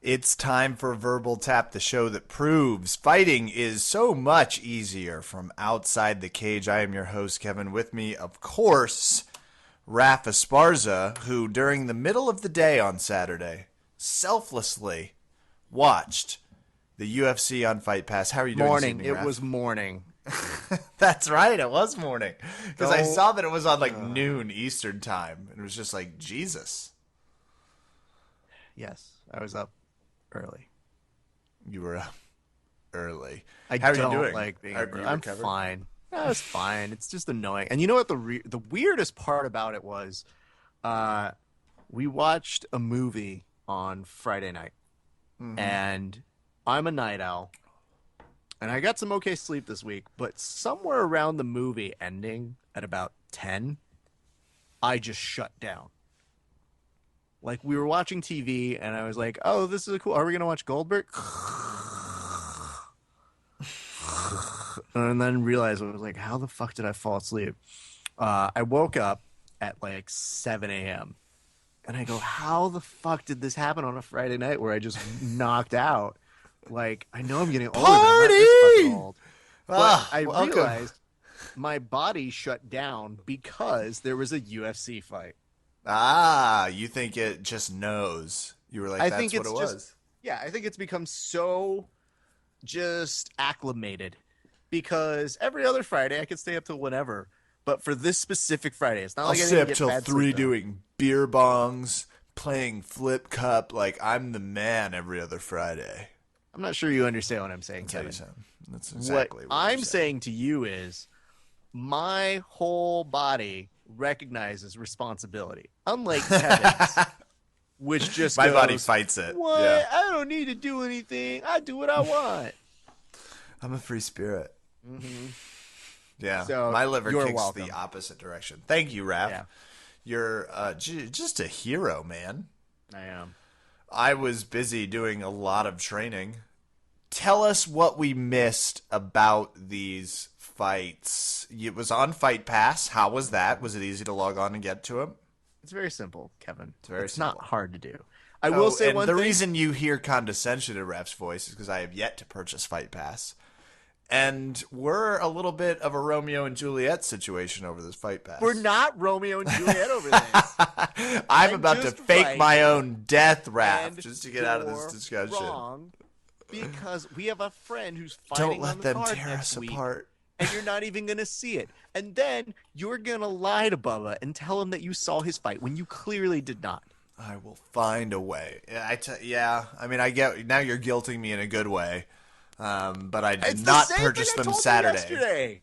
It's time for Verbal Tap, the show that proves fighting is so much easier from outside the cage. I am your host, Kevin. With me, of course, Raph Esparza, who during the middle of the day on Saturday selflessly watched the UFC on Fight Pass. How are you doing this evening, Raph? It was morning. That's right, it was morning. Because I saw that it was on like noon Eastern time. And it was just like, Jesus. Yes, I was up early. You were up early. How are you doing? Like being early. I'm fine. No, it's fine. It's just annoying. And you know what the weirdest part about it was? We watched a movie on Friday night. Mm-hmm. And I'm a night owl. And I got some okay sleep this week, but somewhere around the movie ending at about 10, I just shut down. Like, we were watching TV, and I was like, oh, this is cool. Are we going to watch Goldberg? And then realized, I was like, how the fuck did I fall asleep? I woke up at, like, 7 a.m. And I go, how the fuck did this happen on a Friday night where I just knocked out? Like, I know I'm getting older. Party! I'm not this fucking old. But I realized my body shut down because there was a UFC fight. Ah, you think it just knows. You were like, that's what it was. Yeah, I think it's become so just acclimated because every other Friday I could stay up till whenever. But for this specific Friday, it's not like I stay didn't up till 3 doing beer bongs, playing flip cup. Like, I'm the man every other Friday. I'm not sure you understand what I'm saying, Kevin. That's exactly what I'm saying to you is my whole body recognizes responsibility. Unlike Kevin's, which just my body fights it. What? Yeah. I don't need to do anything. I do what I want. I'm a free spirit. Mm-hmm. Yeah, so my liver kicks welcome. the opposite direction. Thank you, Raph. Yeah. You're just a hero, man. I am. I was busy doing a lot of training. Tell us what we missed about these fights. It was on Fight Pass. How was that? Was it easy to log on and get to them? It's very simple, Kevin. It's not hard to do. I will say one thing. The reason reason you hear condescension in Raph's voice is because I have yet to purchase Fight Pass. And we're a little bit of a Romeo and Juliet situation over this Fight Pass. We're not Romeo and Juliet over this. I'm about to fake my own death, Raph, just to get out of this discussion. Wrong, because we have a friend who's fighting Don't let on the them card tear next us week, apart. and you're not even going to see it. And then you're going to lie to Bubba and tell him that you saw his fight when you clearly did not. I will find a way. I mean, I get now you're guilting me in a good way. But I did not purchase them Saturday.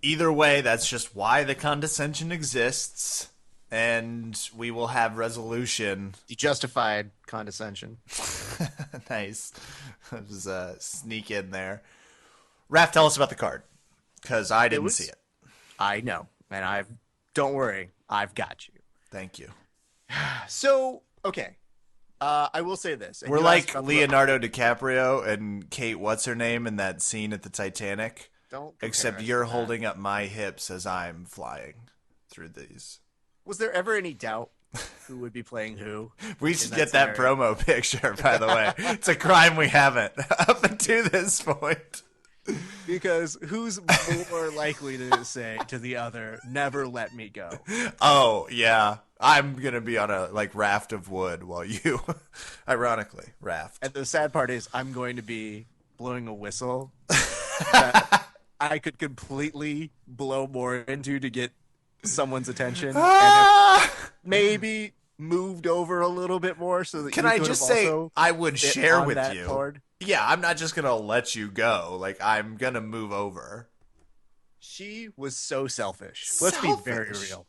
Either way, that's just why the condescension exists, and we will have resolution. You justified condescension. Nice. That was a sneak in there. Raph, tell us about the card, because I didn't see it. I know, and don't worry, I've got you. Thank you. So, okay. I will say this. We're like Leonardo DiCaprio and Kate what's-her-name in that scene at the Titanic. Except you're holding up my hips as I'm flying through these. Was there ever any doubt who would be playing who? We should get that promo picture, by the way. It's a crime we haven't up until this point. Because who's more likely to say to the other, never let me go? Oh, yeah. I'm going to be on a raft of wood while you, ironically, raft. And the sad part is I'm going to be blowing a whistle that I could completely blow more into to get someone's attention. And maybe moved over a little bit more so that Can I just say I would share with you? Card. Yeah, I'm not just going to let you go. I'm going to move over. She was so selfish. Let's be very real.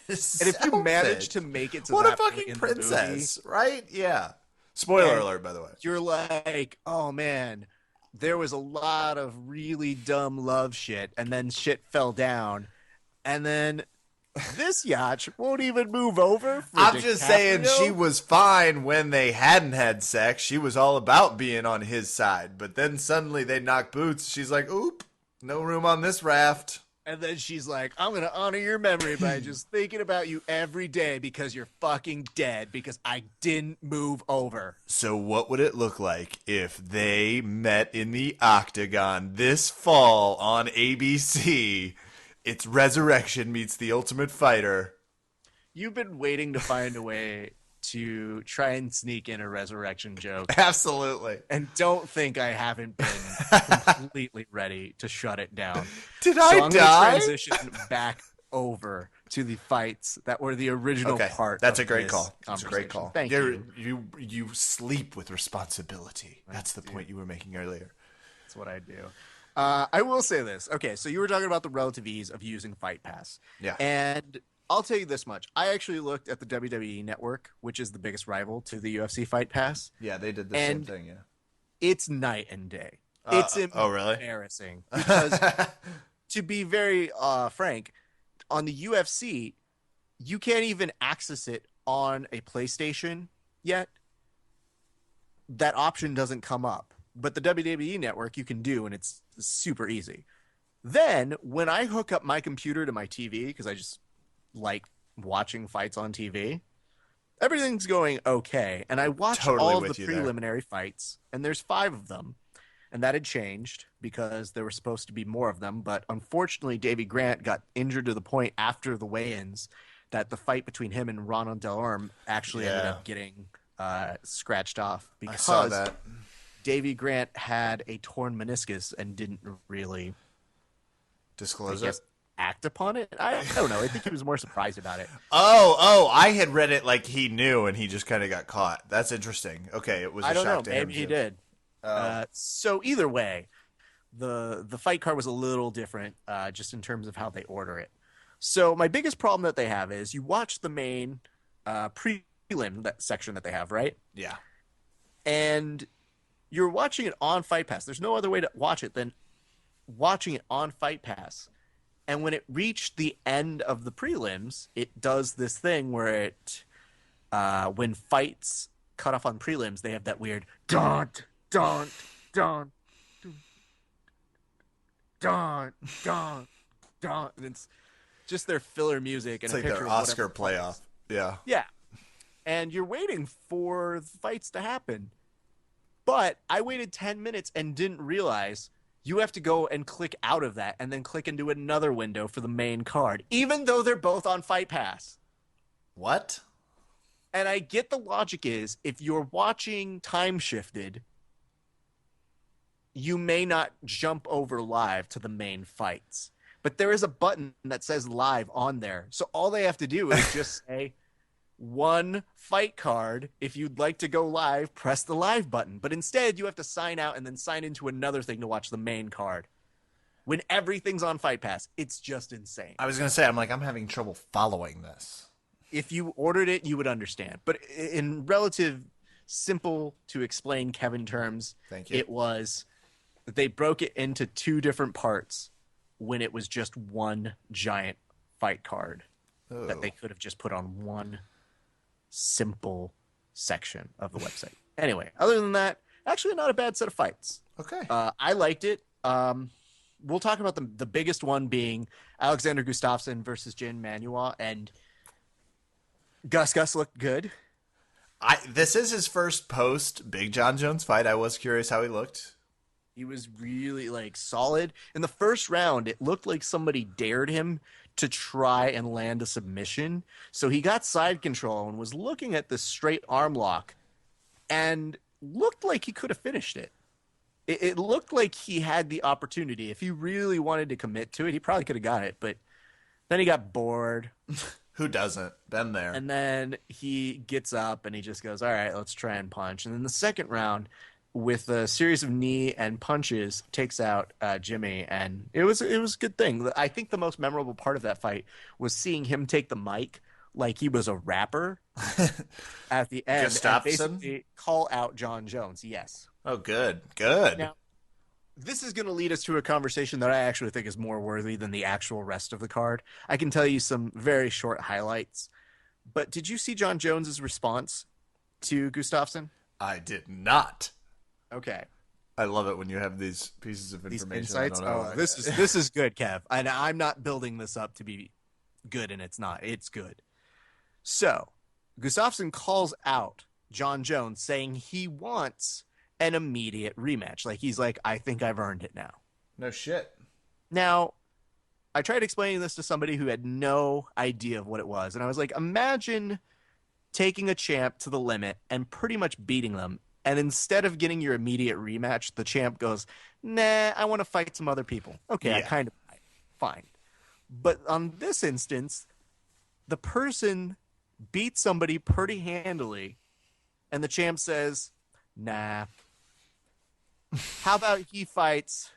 And if you manage to make it to what that a fucking point princess, movie, right? Yeah. Spoiler alert, by the way. You're like, oh man, there was a lot of really dumb love shit, and then shit fell down, and then this yacht won't even move over. I'm just saying she was fine when they hadn't had sex. She was all about being on his side, but then suddenly they knock boots. She's like, oop, no room on this raft. And then she's like, I'm going to honor your memory by just thinking about you every day because you're fucking dead because I didn't move over. So what would it look like if they met in the Octagon this fall on ABC? It's Resurrection meets The Ultimate Fighter. You've been waiting to find a way to try and sneak in a resurrection joke. Absolutely. And don't think I haven't been completely ready to shut it down. Did I I'm die? Gonna transition back over to the fights that were the original part. That's of a great this call. That's a great call. Thank you. You sleep with responsibility. That's the point you were making earlier. That's what I do. I will say this. Okay, so you were talking about the relative ease of using Fight Pass. Yeah. And I'll tell you this much. I actually looked at the WWE Network, which is the biggest rival to the UFC Fight Pass. Yeah, they did the same thing, yeah. It's night and day. It's embarrassing. Because to be very frank, on the UFC, you can't even access it on a PlayStation yet. That option doesn't come up. But the WWE Network you can do, and it's super easy. Then, when I hook up my computer to my TV, because I just like watching fights on TV, everything's going okay. And I watched all of the preliminary fights, and there's 5 of them. And that had changed because there were supposed to be more of them. But unfortunately, Davey Grant got injured to the point after the weigh-ins that the fight between him and Ronald Delorme actually ended up getting scratched off. Because I saw that. Davey Grant had a torn meniscus and didn't really disclose it, act upon it. I don't know. I think he was more surprised about it. Oh, I had read it like he knew and he just kind of got caught. That's interesting. Okay, it was a shock to him. Maybe he did. So either way, the fight card was a little different just in terms of how they order it. So my biggest problem that they have is you watch the main prelim section that they have, right? Yeah. And you're watching it on Fight Pass. There's no other way to watch it than watching it on Fight Pass. And when it reached the end of the prelims, it does this thing where it, when fights cut off on prelims, they have that weird daunt, daunt, daunt, daunt, daunt, daunt. And it's just their filler music. And it's like their Oscar playoff. Yeah. Yeah. And you're waiting for the fights to happen. But I waited 10 minutes and didn't realize you have to go and click out of that and then click into another window for the main card, even though they're both on Fight Pass. What? And I get the logic is if you're watching time shifted, you may not jump over live to the main fights. But there is a button that says live on there. So all they have to do is just say, one fight card. If you'd like to go live, press the live button. But instead, you have to sign out and then sign into another thing to watch the main card. When everything's on Fight Pass, it's just insane. I was going to say, I'm having trouble following this. If you ordered it, you would understand. But in relative simple to explain Kevin terms, thank you. It was that they broke it into 2 different parts when it was just one giant fight card that they could have just put on one simple section of the website. Anyway, other than that, actually not a bad set of fights. Okay. I liked it. We'll talk about the biggest one being Alexander Gustafsson versus Jin Manuwa, and Gus looked good. This is his first post Big John Jones fight. I was curious how he looked. He was really solid. In the first round, it looked like somebody dared him to try and land a submission. So he got side control and was looking at this straight arm lock and looked like he could have finished it. It looked like he had the opportunity. If he really wanted to commit to it, he probably could have got it. But then he got bored. Who doesn't? Been there. And then he gets up and he just goes, all right, let's try and punch. And then the second round, with a series of knee and punches, takes out Jimmy, and it was a good thing. I think the most memorable part of that fight was seeing him take the mic like he was a rapper at the end and basically call out John Jones. Yes. Oh, good. Now, this is going to lead us to a conversation that I actually think is more worthy than the actual rest of the card. I can tell you some very short highlights, but did you see John Jones's response to Gustafsson? I did not. Okay. I love it when you have these pieces of information. These insights. This is good, Kev. And I'm not building this up to be good, and it's not. It's good. So, Gustafsson calls out Jon Jones, saying he wants an immediate rematch. Like, he's like, I think I've earned it now. No shit. Now, I tried explaining this to somebody who had no idea of what it was, and I was like, imagine taking a champ to the limit and pretty much beating them. And instead of getting your immediate rematch, the champ goes, nah, I want to fight some other people. Okay, yeah. I kind of fine. But on this instance, the person beats somebody pretty handily, and the champ says, nah. How about he fights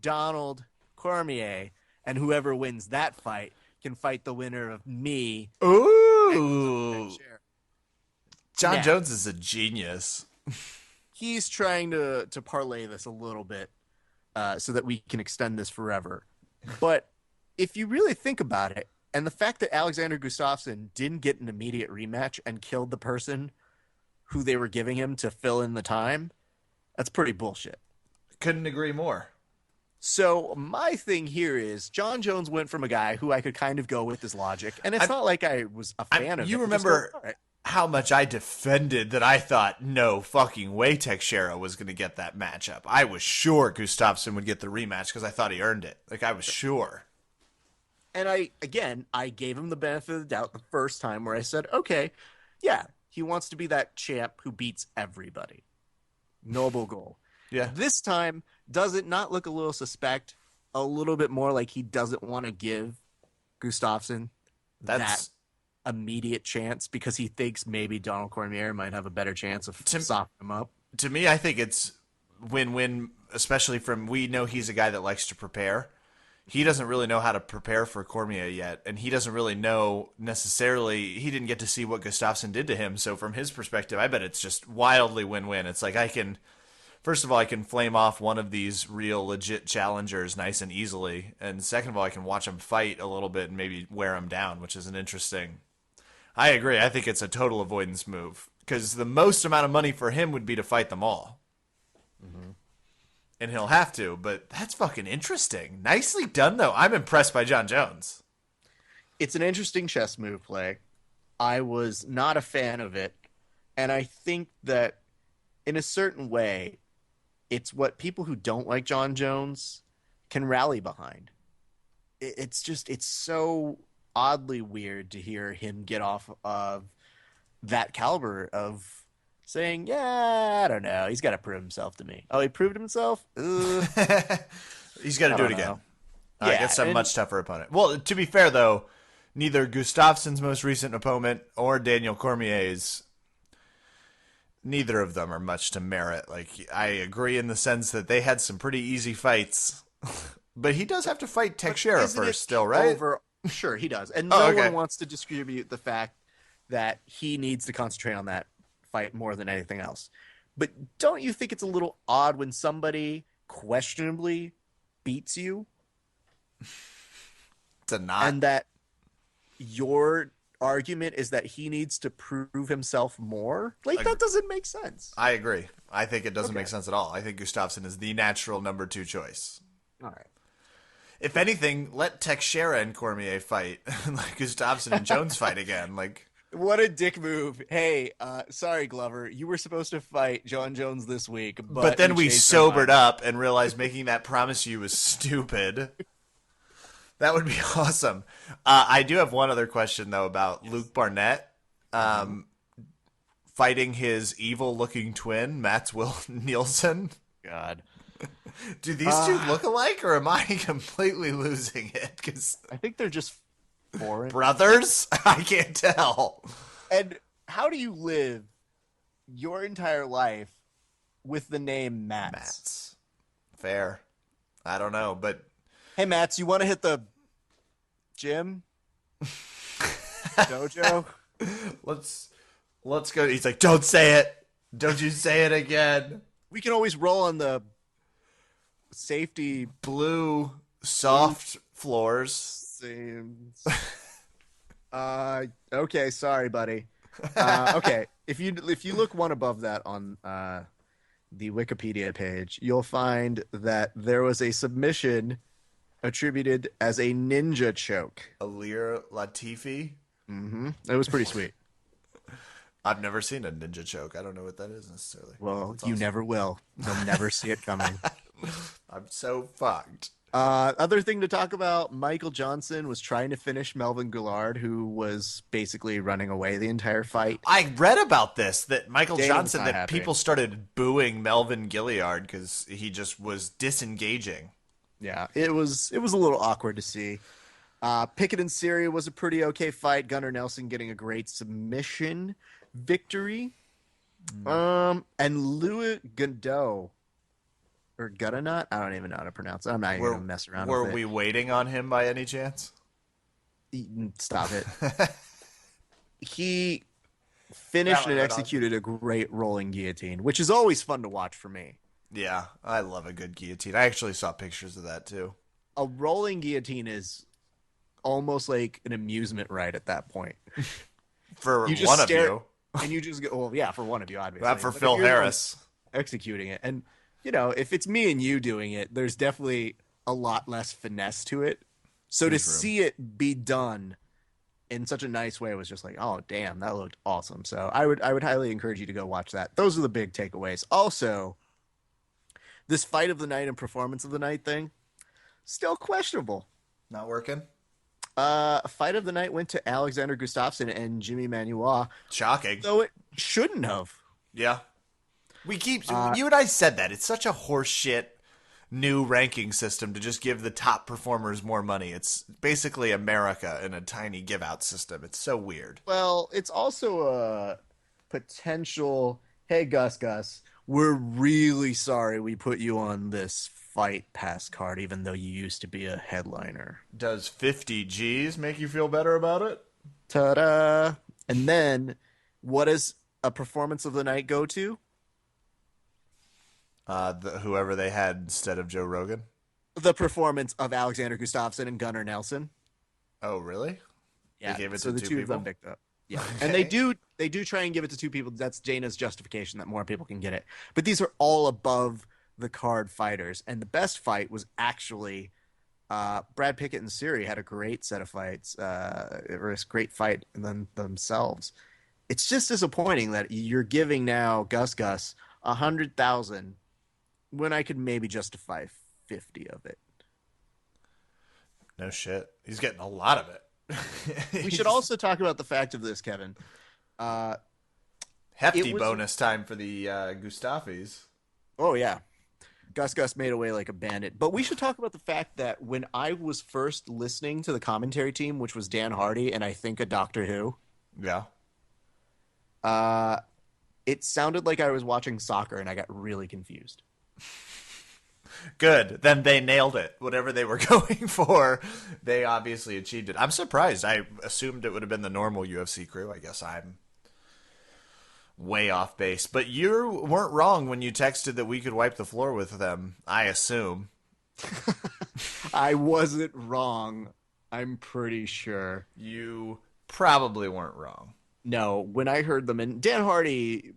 Donald Cormier, and whoever wins that fight can fight the winner of me. Ooh. Jon Jones is a genius. He's trying to parlay this a little bit so that we can extend this forever. But if you really think about it, and the fact that Alexander Gustafsson didn't get an immediate rematch and killed the person who they were giving him to fill in the time, that's pretty bullshit. Couldn't agree more. So my thing here is Jon Jones went from a guy who I could kind of go with his logic, and it's not like I was a fan of it. You remember how much I defended that I thought no fucking way Teixeira was going to get that matchup. I was sure Gustafsson would get the rematch because I thought he earned it. Like, I was sure. And I gave him the benefit of the doubt the first time where I said, okay, yeah, he wants to be that champ who beats everybody. Noble goal. Yeah. This time, does it not look a little suspect? A little bit more like he doesn't want to give Gustafsson that immediate chance because he thinks maybe Donald Cormier might have a better chance of softening him up. To me, I think it's win-win, especially we know he's a guy that likes to prepare. He doesn't really know how to prepare for Cormier yet, and he doesn't really know necessarily. He didn't get to see what Gustafsson did to him, so from his perspective, I bet it's just wildly win-win. It's like first of all, I can flame off one of these real legit challengers nice and easily, and second of all, I can watch him fight a little bit and maybe wear him down, which is an interesting. I agree. I think it's a total avoidance move because the most amount of money for him would be to fight them all. Mm-hmm. And he'll have to, but that's fucking interesting. Nicely done, though. I'm impressed by Jon Jones. It's an interesting chess move play. I was not a fan of it, and I think that in a certain way, it's what people who don't like Jon Jones can rally behind. It's so oddly weird to hear him get off of that caliber of saying, yeah, I don't know. He's got to prove himself to me. Oh, he proved himself? He's got to do it again. Against a much tougher opponent. Well, to be fair, though, neither Gustafsson's most recent opponent or Daniel Cormier's, neither of them are much to merit. Like, I agree in the sense that they had some pretty easy fights. But he does have to fight Teixeira first still, right? Sure, he does. And no one wants to distribute the fact that he needs to concentrate on that fight more than anything else. But don't you think it's a little odd when somebody questionably beats you? And that your argument is that he needs to prove himself more? Like, that doesn't make sense. I agree. I think it doesn't make sense at all. I think Gustafsson is the natural number 2 choice. All right. If anything, let Teixeira and Cormier fight. Like Gustafsson and Jones fight again. Like, what a dick move. Hey, sorry, Glover. You were supposed to fight Jon Jones this week. But then we sobered up and realized making that promise to you was stupid. That would be awesome. I do have one other question, though, about Luke Barnett fighting his evil-looking twin, Mats Nielsen. God. Do these two look alike, or am I completely losing it? Because I think they're just foreign. Brothers? I can't tell. And how do you live your entire life with the name Mats? Fair. I don't know, but... Hey, Mats, you want to hit the gym? Dojo? Let's go. He's like, don't say it. Don't you say it again. We can always roll on the safety blue soft floors. Okay, sorry, buddy. Okay, if you look one above that on the Wikipedia page, you'll find that there was a submission attributed as a ninja choke. Alir Latifi? Mm-hmm. It was pretty sweet. I've never seen a ninja choke. I don't know what that is necessarily. Well, you never will. You'll never see it coming. I'm so fucked. Other thing to talk about, Michael Johnson was trying to finish Melvin Guillard, who was basically running away the entire fight. I read about this, that Michael Johnson, that happy. people started booing Melvin Guillard because he just was disengaging. Yeah, it was a little awkward to see. Pickett and Syria was a pretty okay fight. Gunnar Nelson getting a great submission victory. And Louis Godot, or Guttanut, I don't even know how to pronounce it. I'm not even going to mess around with it. Were we waiting on him by any chance? Stop it. He finished and executed a great rolling guillotine, which is always fun to watch for me. Yeah, I love a good guillotine. I actually saw pictures of that too. A rolling guillotine is almost like an amusement ride at that point. For one of you. And you just go, well, yeah, for one of you, obviously. Not for Phil Harris. Executing it. And, you know, if it's me and you doing it, there's definitely a lot less finesse to it. So to see it be done in such a nice way was just like, oh, damn, that looked awesome. So I would highly encourage you to go watch that. Those are the big takeaways. Also, this fight of the night and performance of the night thing, still questionable. Not working? Fight of the night went to Alexander Gustafsson and Jimmy Manuwa. Shocking. Though it shouldn't have. Yeah. You and I said that. It's such a horseshit new ranking system to just give the top performers more money. It's basically America in a tiny give out system. It's so weird. Well, it's also a potential, hey, Gus, we're really sorry we put you on this fight pass card, even though you used to be a headliner. Does 50 G's make you feel better about it? Ta-da! And then, what does a performance of the night go to? Whoever they had instead of Joe Rogan? The performance of Alexander Gustafsson and Gunnar Nelson. Oh, really? Yeah, they gave it so to the two two people? of them picked up. Yeah, Okay. and they do try and give it to two people. That's Dana's justification that more people can get it. But these are all above the card fighters, and the best fight was actually Brad Pickett and Siri had a great set of fights. It was a great fight in themselves. It's just disappointing that you're giving now Gus $100,000 when I could maybe justify 50 of it. No shit. He's getting a lot of it. We should also talk about the fact of this, Kevin. Hefty bonus time for the Gustafis. Oh, yeah. Gus made away like a bandit. But we should talk about the fact that when I was first listening to the commentary team, which was Dan Hardy and I think a Doctor Who. Yeah. It sounded like I was watching soccer and I got really confused. Good. Then they nailed it. Whatever they were going for, they obviously achieved it. I'm surprised. I assumed it would have been the normal UFC crew. I guess I'm way off base. But you weren't wrong when you texted that we could wipe the floor with them, I assume. I wasn't wrong. I'm pretty sure. You probably weren't wrong. No, when I heard them, and Dan Hardy,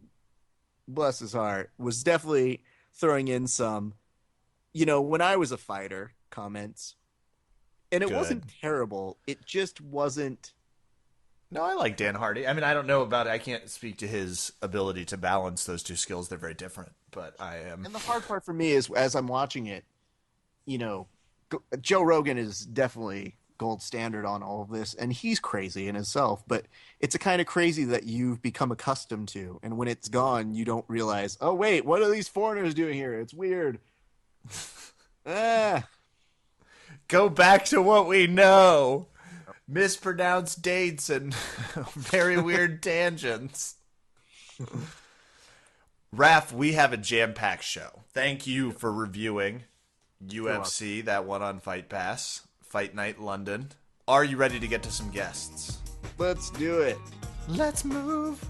bless his heart, was definitely throwing in some, when I was a fighter comments. And it wasn't terrible. It just wasn't. No, I like Dan Hardy. I mean, I don't know about it. I can't speak to his ability to balance those two skills. They're very different, but I am. And the hard part for me is, as I'm watching it, Joe Rogan is definitely gold standard on all of this, and he's crazy in himself, but it's a kind of crazy that you've become accustomed to, and when it's gone, you don't realize, oh, wait, what are these foreigners doing here? It's weird. Go back to what we know. Mispronounced dates and very weird tangents. Raph, we have a jam-packed show. Thank you for reviewing UFC, that one on Fight Pass, Fight Night London. Are you ready to get to some guests? Let's do it. Let's move.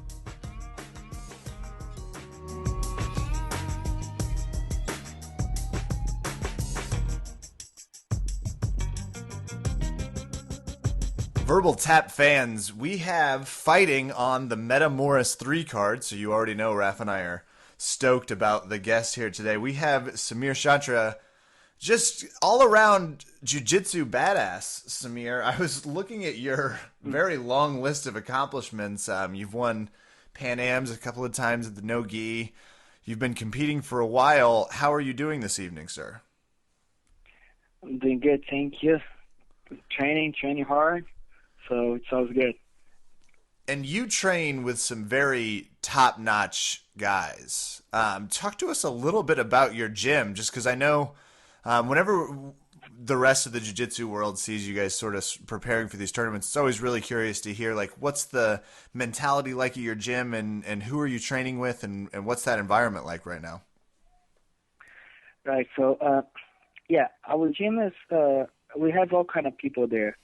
Verbal Tap fans, we have fighting on the Metamoris 3 card, so you already know Raph and I are stoked about the guest here today. We have Samir Chantre, just all around jiu-jitsu badass. Samir, I was looking at your very long list of accomplishments. You've won Pan Ams a couple of times at the no-gi. You've been competing for a while. How are you doing this evening, sir? I'm doing good, thank you. Training hard, so it sounds good. And you train with some very top-notch guys. Talk to us a little bit about your gym, just because I know whenever the rest of the jiu-jitsu world sees you guys sort of preparing for these tournaments, it's always really curious to hear, like, what's the mentality like at your gym, and who are you training with, and what's that environment like right now? Right, so, our gym is, we have all kind of people there,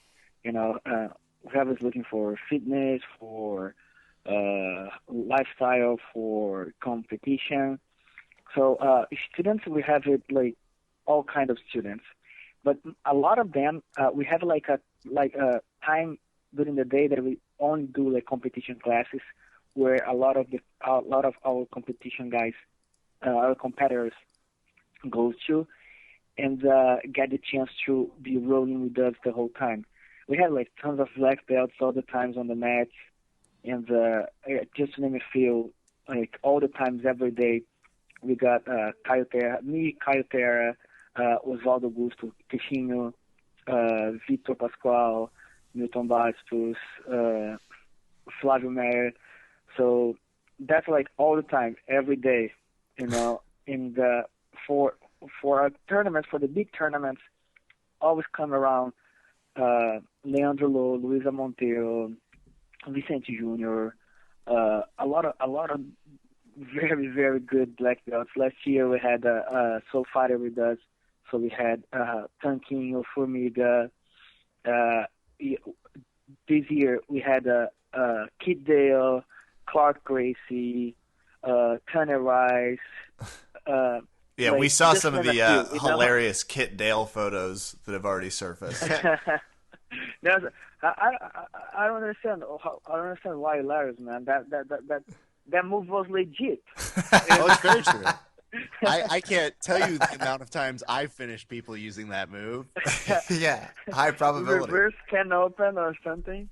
whoever's looking for fitness, for lifestyle, for competition. So students, we have it like all kind of students, but a lot of them we have like a time during the day that we only do like competition classes, where a lot of our competition guys, our competitors, go to and get the chance to be rolling with us the whole time. We have like tons of black belts all the times on the mats, and just to name a few, like all the times every day, we got Caio Terra, Osvaldo Augusto, Teixinho, Vitor Pascoal, Milton Bastos, Flavio Meyer. So that's like all the time, every day, and for our tournaments, for the big tournaments, always come around Leandro Lô, Luisa Monteiro, Vicente Júnior, a lot of very, very good black belts. Last year we had Soul Fighter with us, so we had Tanquinho, Formiga. This year we had Kid Dale, Clark Gracie, Tanner Rice. Yeah, we saw some of the hilarious Kit Dale photos that have already surfaced. I don't understand. I don't understand why hilarious, man. That move was legit. Oh, it's very true. I can't tell you the amount of times I've finished people using that move. Yeah, high probability. Reverse can open or something.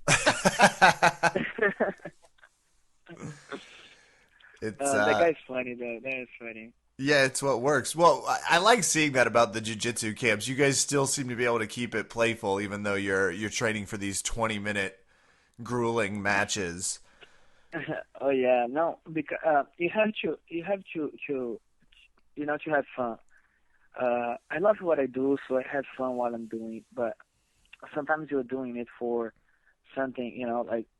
It's that guy's funny, though. That is funny. Yeah, it's what works. Well, I like seeing that about the jiu-jitsu camps. You guys still seem to be able to keep it playful, even though you're training for these 20-minute grueling matches. Oh yeah, no, because you have to have fun. I love what I do, so I have fun while I'm doing it. But sometimes you're doing it for something,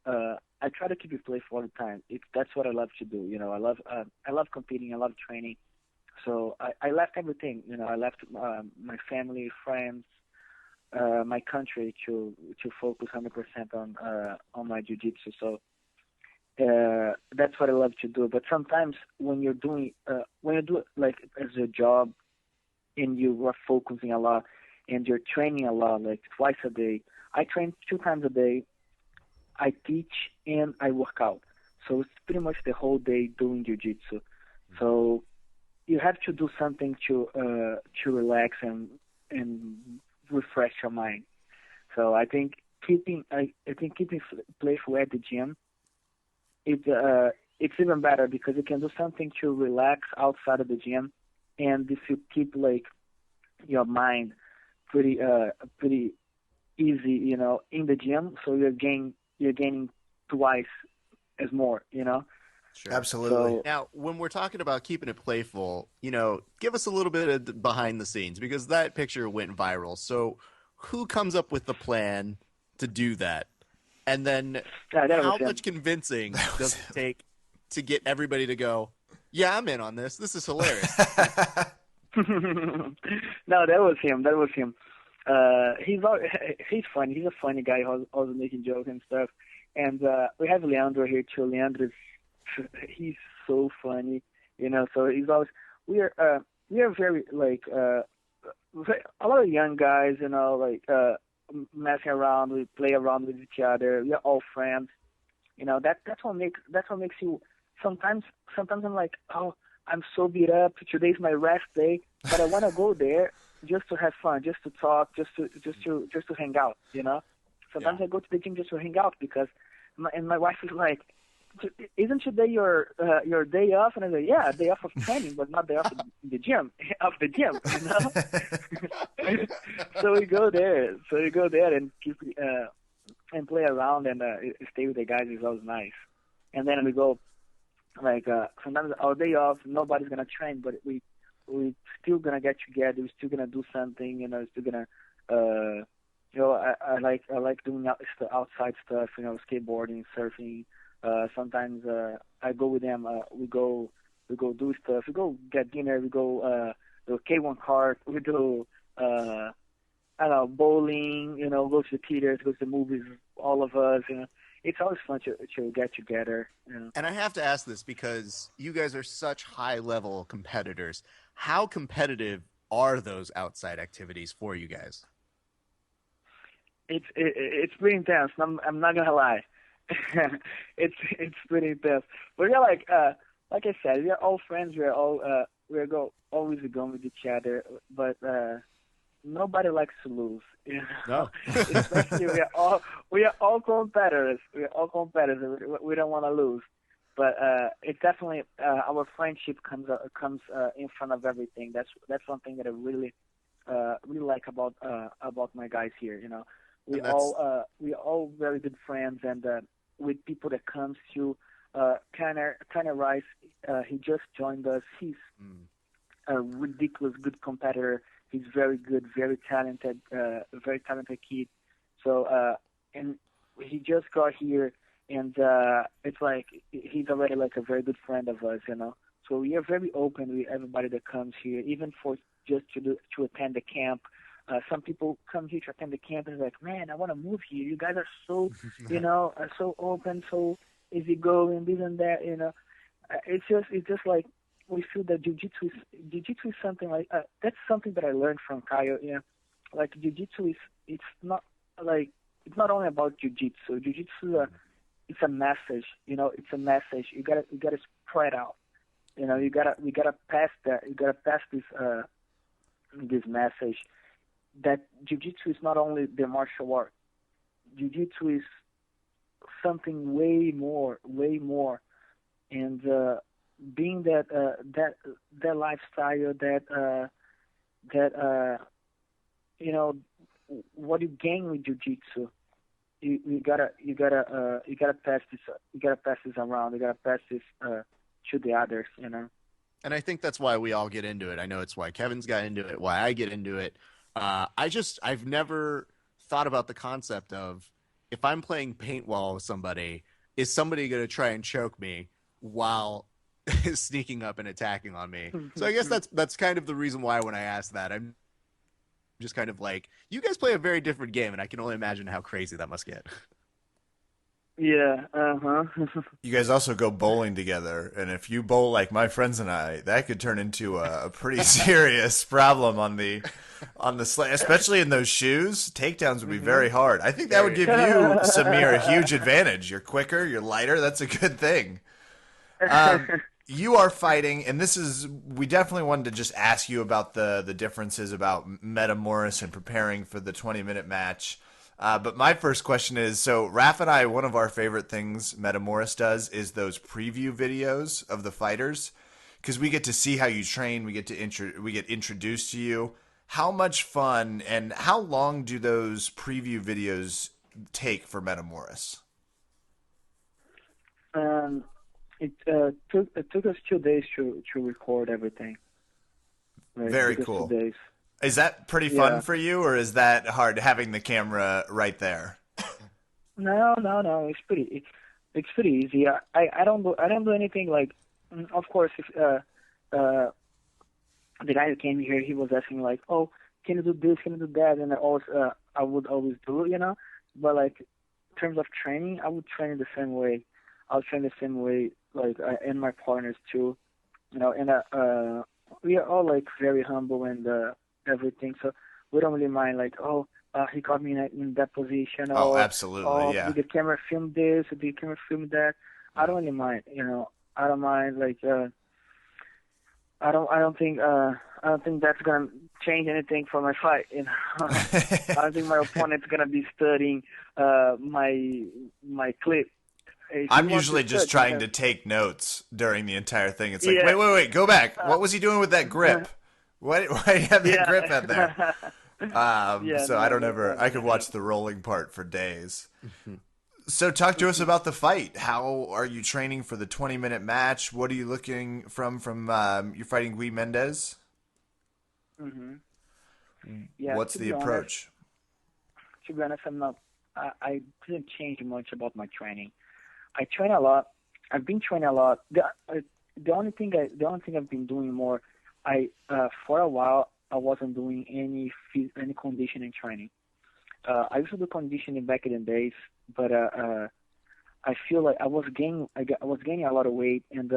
I try to keep it playful all the time. That's what I love to do. I love competing. I love training. So I left everything. I left my family, friends, my country to focus 100% on my jiu-jitsu. So that's what I love to do. But sometimes when you do it like as a job, and you are focusing a lot, and you're training a lot, like twice a day. I train 2 times a day. I teach and I work out. So it's pretty much the whole day doing jiu-jitsu. So you have to do something to relax and refresh your mind. So I think keeping playful at the gym, it's even better because you can do something to relax outside of the gym, and if you keep like your mind pretty easy, in the gym, so you're gaining twice as more, Sure. Absolutely. So, now, when we're talking about keeping it playful, give us a little bit of behind the scenes, because that picture went viral. So who comes up with the plan to do that? And then how much convincing does it take to get everybody to go, yeah, I'm in on this. This is hilarious. No, that was him. He's funny. He's a funny guy, always making jokes and stuff. And we have Leandro here too. Leandro, he's so funny, So he's always we are very like a lot of young guys, messing around. We play around with each other. We're all friends. That's what makes you. Sometimes I'm like, oh, I'm so beat up. Today's my rest day, but I want to go there just to have fun, just to talk, just to hang out. Sometimes I go to the gym just to hang out because, my wife is like, isn't today your day off? And I say, yeah, day off of training, but not day off in the gym. Of the gym, So we go there. And keep and play around and stay with the guys is always nice. And then we go sometimes our day off, nobody's gonna train, but we still gonna get together. We're still gonna do something. Still gonna I like doing outside stuff. Skateboarding, surfing. Sometimes I go with them. We go do stuff. We go get dinner. We go the K1 kart. We go I don't know, bowling. Go to the theaters, go to the movies. All of us. It's always fun to get together. And I have to ask this because you guys are such high-level competitors. How competitive are those outside activities for you guys? It's pretty intense. I'm not gonna lie. it's pretty intense. But we're like I said, we are all friends. We're all always going with each other. But nobody likes to lose. No. Especially we are all competitors. We are all competitors. We don't want to lose. But it's definitely our friendship comes in front of everything. That's one thing that I really like about my guys here. We all very good friends, and with people that comes to Tanner Rice. He just joined us. He's a ridiculous good competitor. He's very good, very talented kid. So and he just got here, and it's like he's already like a very good friend of us. So we are very open with everybody that comes here, even for just to attend the camp. Some people come here to attend the camp and like, man, I want to move here. You guys are so, are so open, so easygoing, this and that. It's just like we feel that jiu-jitsu is something like that's something that I learned from Kyle. Like jiu-jitsu it's not only about jiu-jitsu. Jiu-jitsu it's a message. It's a message. You gotta spread out. We gotta pass that. You gotta pass this message. That jiu-jitsu is not only the martial art. Jiu-jitsu is something way more, and being that lifestyle, what you gain with jiu-jitsu, you gotta pass this. You gotta pass this around. You gotta pass this to the others. And I think that's why we all get into it. I know it's why Kevin's got into it. Why I get into it. I've never thought about the concept of if I'm playing paintball with somebody, is somebody going to try and choke me while sneaking up and attacking on me? So I guess that's kind of the reason why when I ask that, I'm just kind of like, you guys play a very different game, and I can only imagine how crazy that must get. Yeah, You guys also go bowling together, and if you bowl like my friends and I, that could turn into a pretty serious problem on the sled, especially in those shoes. Takedowns would be very hard. I think that would give you, Samir, a huge advantage. You're quicker, you're lighter. That's a good thing. You are fighting, and we definitely wanted to just ask you about the differences about Metamoris and preparing for the 20-minute match. But my first question is, so Raph and I, one of our favorite things Metamoris does is those preview videos of the fighters, because we get to see how you train, we get introduced to you. How much fun and how long do those preview videos take for Metamoris? It took us 2 days to record everything. Right? Very cool. 2 days. Is that pretty fun for you, or is that hard having the camera right there? No. It's pretty easy. I don't do anything like. Of course, if the guy who came here, he was asking like, "Oh, can you do this? Can you do that?" And I would always do it, But like in terms of training, I would train the same way. I'll train the same way, like and my partners too, And we are all like very humble and everything, so we don't really mind like, he got me in that position. Oh, absolutely, yeah. Did the camera film this? Did the camera film that? I don't really mind, I don't mind like I don't think that's gonna change anything for my fight. You know, I don't think my opponent's gonna be studying my clip. I'm usually just trying to take notes during the entire thing. It's like, wait, go back. What was he doing with that grip? Why do you have that grip out there? I could watch the rolling part for days. So talk to us about the fight. How are you training for the 20-minute match? What are you looking from you're fighting Guy Mendez? Mm-hmm. Yeah, what's the approach? To be honest, I didn't change much about my training. I train a lot. I've been training a lot. The only thing I've been doing more, for a while I wasn't doing any conditioning training. I used to do conditioning back in the days, but I feel like I was gaining a lot of weight, and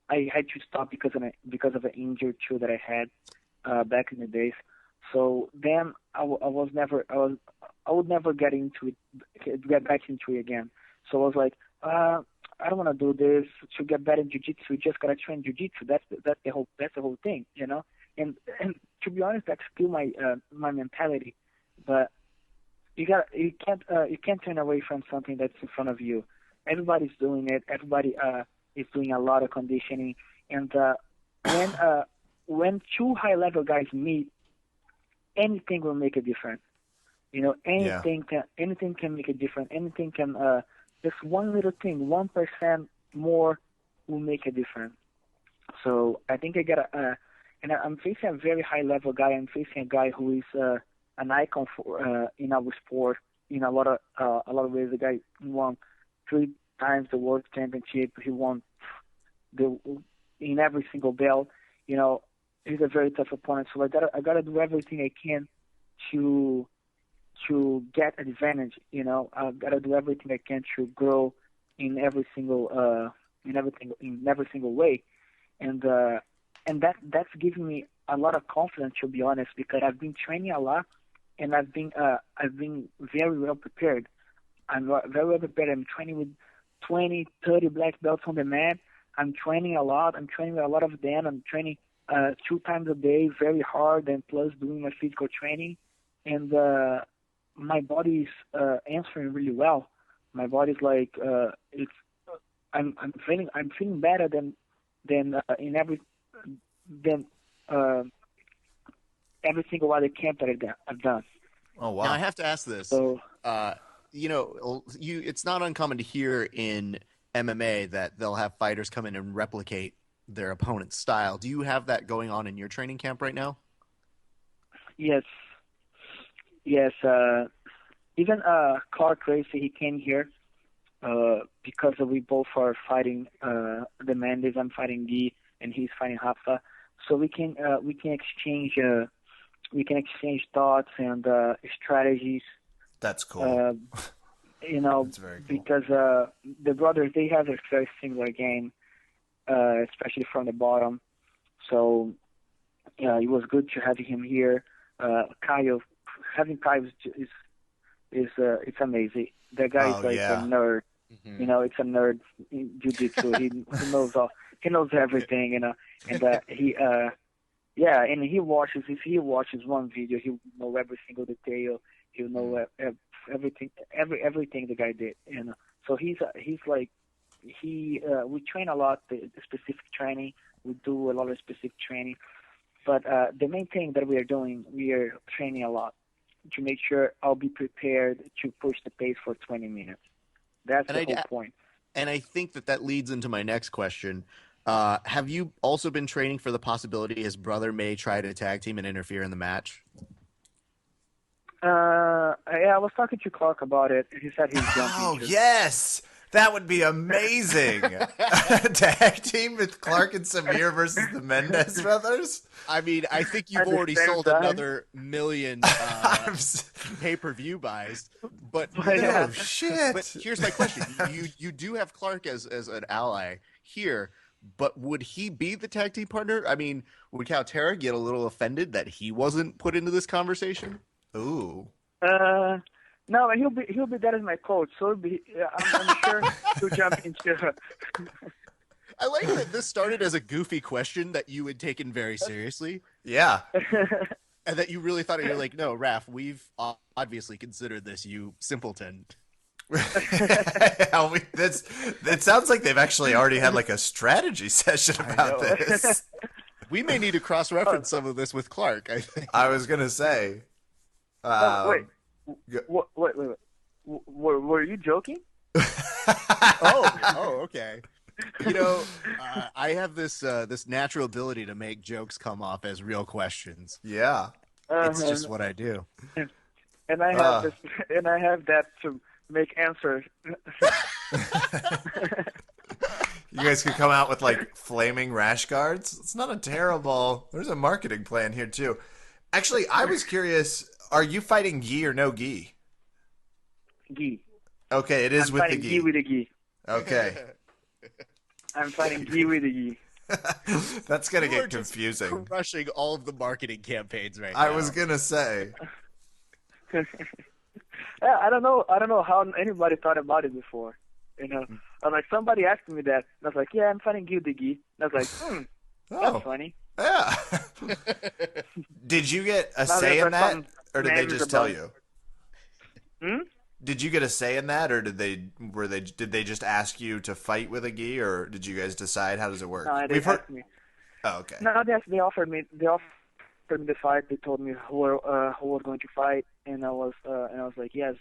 I had to stop because of an injury too that I had back in the days. So then I would never get back into it again. So I was like, I don't want to do this. To get better in jiu-jitsu, you just gotta train jiu-jitsu. That's the whole thing, you know. And to be honest, that's still my mentality. But you can't turn away from something that's in front of you. Everybody's doing it. Everybody is doing a lot of conditioning. And when two high-level guys meet, anything will make a difference. You know, anything can make a difference. Anything can just one little thing, 1% more will make a difference. So I think I gotta. And I'm facing a very high-level guy. I'm facing a guy who is an icon for in our sport in a lot of ways. The guy won 3 times the world championship. He won in every single belt. You know, he's a very tough opponent. So I gotta do everything I can to get advantage. You know, I've gotta do everything I can to grow in every single way, and that's giving me a lot of confidence, to be honest, because I've been training a lot, and I've been very well prepared. I'm very well prepared. I'm training with 20, 30 black belts on the mat. I'm training a lot. I'm training with a lot of them. I'm training 2 times a day, very hard, and plus doing my physical training. And my body's answering really well. My body's like I'm feeling better than every single other camp that I've done. Oh wow! Now I have to ask this. So, it's not uncommon to hear in MMA that they'll have fighters come in and replicate their opponent's style. Do you have that going on in your training camp right now? Yes. Even Clark Gracie, he came here because we both are fighting the Mendes. I'm fighting Guy, and he's fighting Rafa. So we can exchange thoughts and strategies. That's cool. You know, that's very cool. Because the brothers, they have a very similar game, especially from the bottom. So it was good to have him here. Having Kyle is it's amazing. The guy is like a nerd. Mm-hmm. You know, it's a nerd in jiu-jitsu. he knows everything. You know, and and he watches. If he watches one video, he'll know every single detail. He'll know everything the guy did. You know, so he's like we train a lot, the specific training. We do a lot of specific training, but the main thing that we are training a lot to make sure I'll be prepared to push the pace for 20 minutes. That's the whole point. And I think that leads into my next question. Have you also been training for the possibility his brother may try to tag team and interfere in the match? I was talking to Clark about it. He said he's jumping. Oh, yes! That would be amazing. Tag team with Clark and Samir versus the Mendez brothers. I mean, I think you've already sold another 1 million pay-per-view buys. But shit. But here's my question: you do have Clark as an ally here, but would he be the tag team partner? I mean, would Caltera get a little offended that he wasn't put into this conversation? Ooh. No, he'll be there as my coach, so I'm sure he'll jump into. I like that this started as a goofy question that you had taken very seriously. Yeah. And that you really thought you're like, no, Raph, we've obviously considered this, you simpleton. It sounds like they've actually already had like a strategy session about this. We may need to cross-reference some of this with Clark, I think. I was going to say. Wait. Were you joking? Oh, okay. You know, I have this natural ability to make jokes come off as real questions. Yeah. It's just what I do. And I have this, and I have that to make answers. You guys could come out with like flaming rash guards. It's not a terrible. There's a marketing plan here too. Actually, I was curious. Are you fighting gi or no gi? Gi. Okay, it is I'm with the fighting gi. gi with the gi. Okay. I'm fighting gi with the gi. That's gonna get confusing. Crushing all of the marketing campaigns right now. I was gonna say. Yeah, I don't know how anybody thought about it before. You know, I'm like, somebody asked me that, and I was like, yeah, I'm fighting gi with the gi. And I was like, that's funny. Yeah. Did you get a say in that, or did they just tell you? Did you get a say in that, or did they just ask you to fight with a gi, or did you guys decide? How does it work? No, they asked me. Oh, okay. No, they offered me the fight. They told me who was going to fight, and I was like, yes,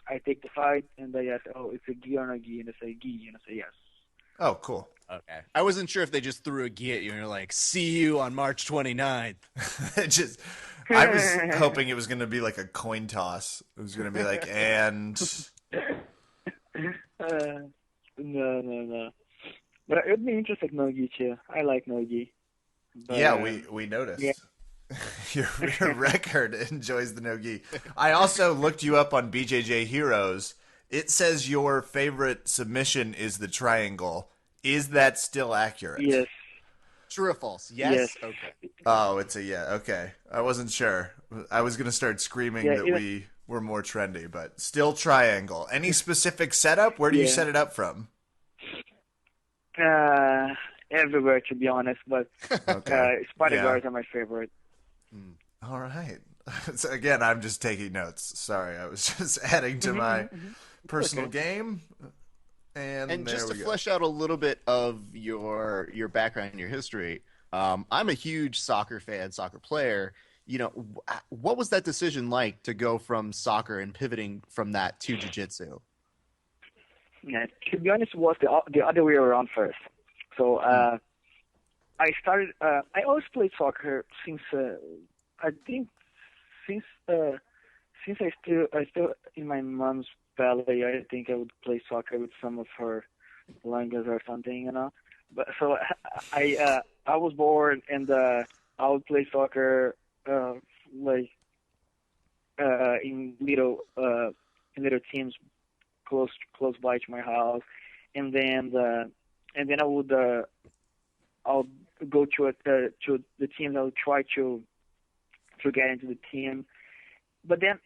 I take the fight, and they asked, oh, it's a gi or no gi, and I say gi, and I say yes. Oh, cool. Okay. I wasn't sure if they just threw a gi at you and you're like, see you on March 29th. I was hoping it was going to be like a coin toss. It was going to be like, and... No. But it would be interesting no gi too. I like no gi. But, yeah, we noticed. Yeah. Your record enjoys the no gi. I also looked you up on BJJ Heroes. It says your favorite submission is the triangle. Is that still accurate? Yes. True or false? Yes. Okay. Oh, it's a yeah. Okay. I wasn't sure. I was going to start screaming that we were more trendy, but still triangle. Any specific setup? Where do you set it up from? Everywhere, to be honest, but spider guards are my favorite. All right. So again, I'm just taking notes. Sorry, I was just adding to my personal game. And just to flesh out a little bit of your background and your history, I'm a huge soccer fan, soccer player. You know, what was that decision like to go from soccer and pivoting from that to jiu-jitsu? Yeah, to be honest, it was the other way around first. So I started. I always played soccer since I think since I still in my mom's belly. I think I would play soccer with some of her langas or something, you know. But so I was born and I would play soccer in little teams close by to my house, and then I would I'll go to the team. I would try to get into the team, but then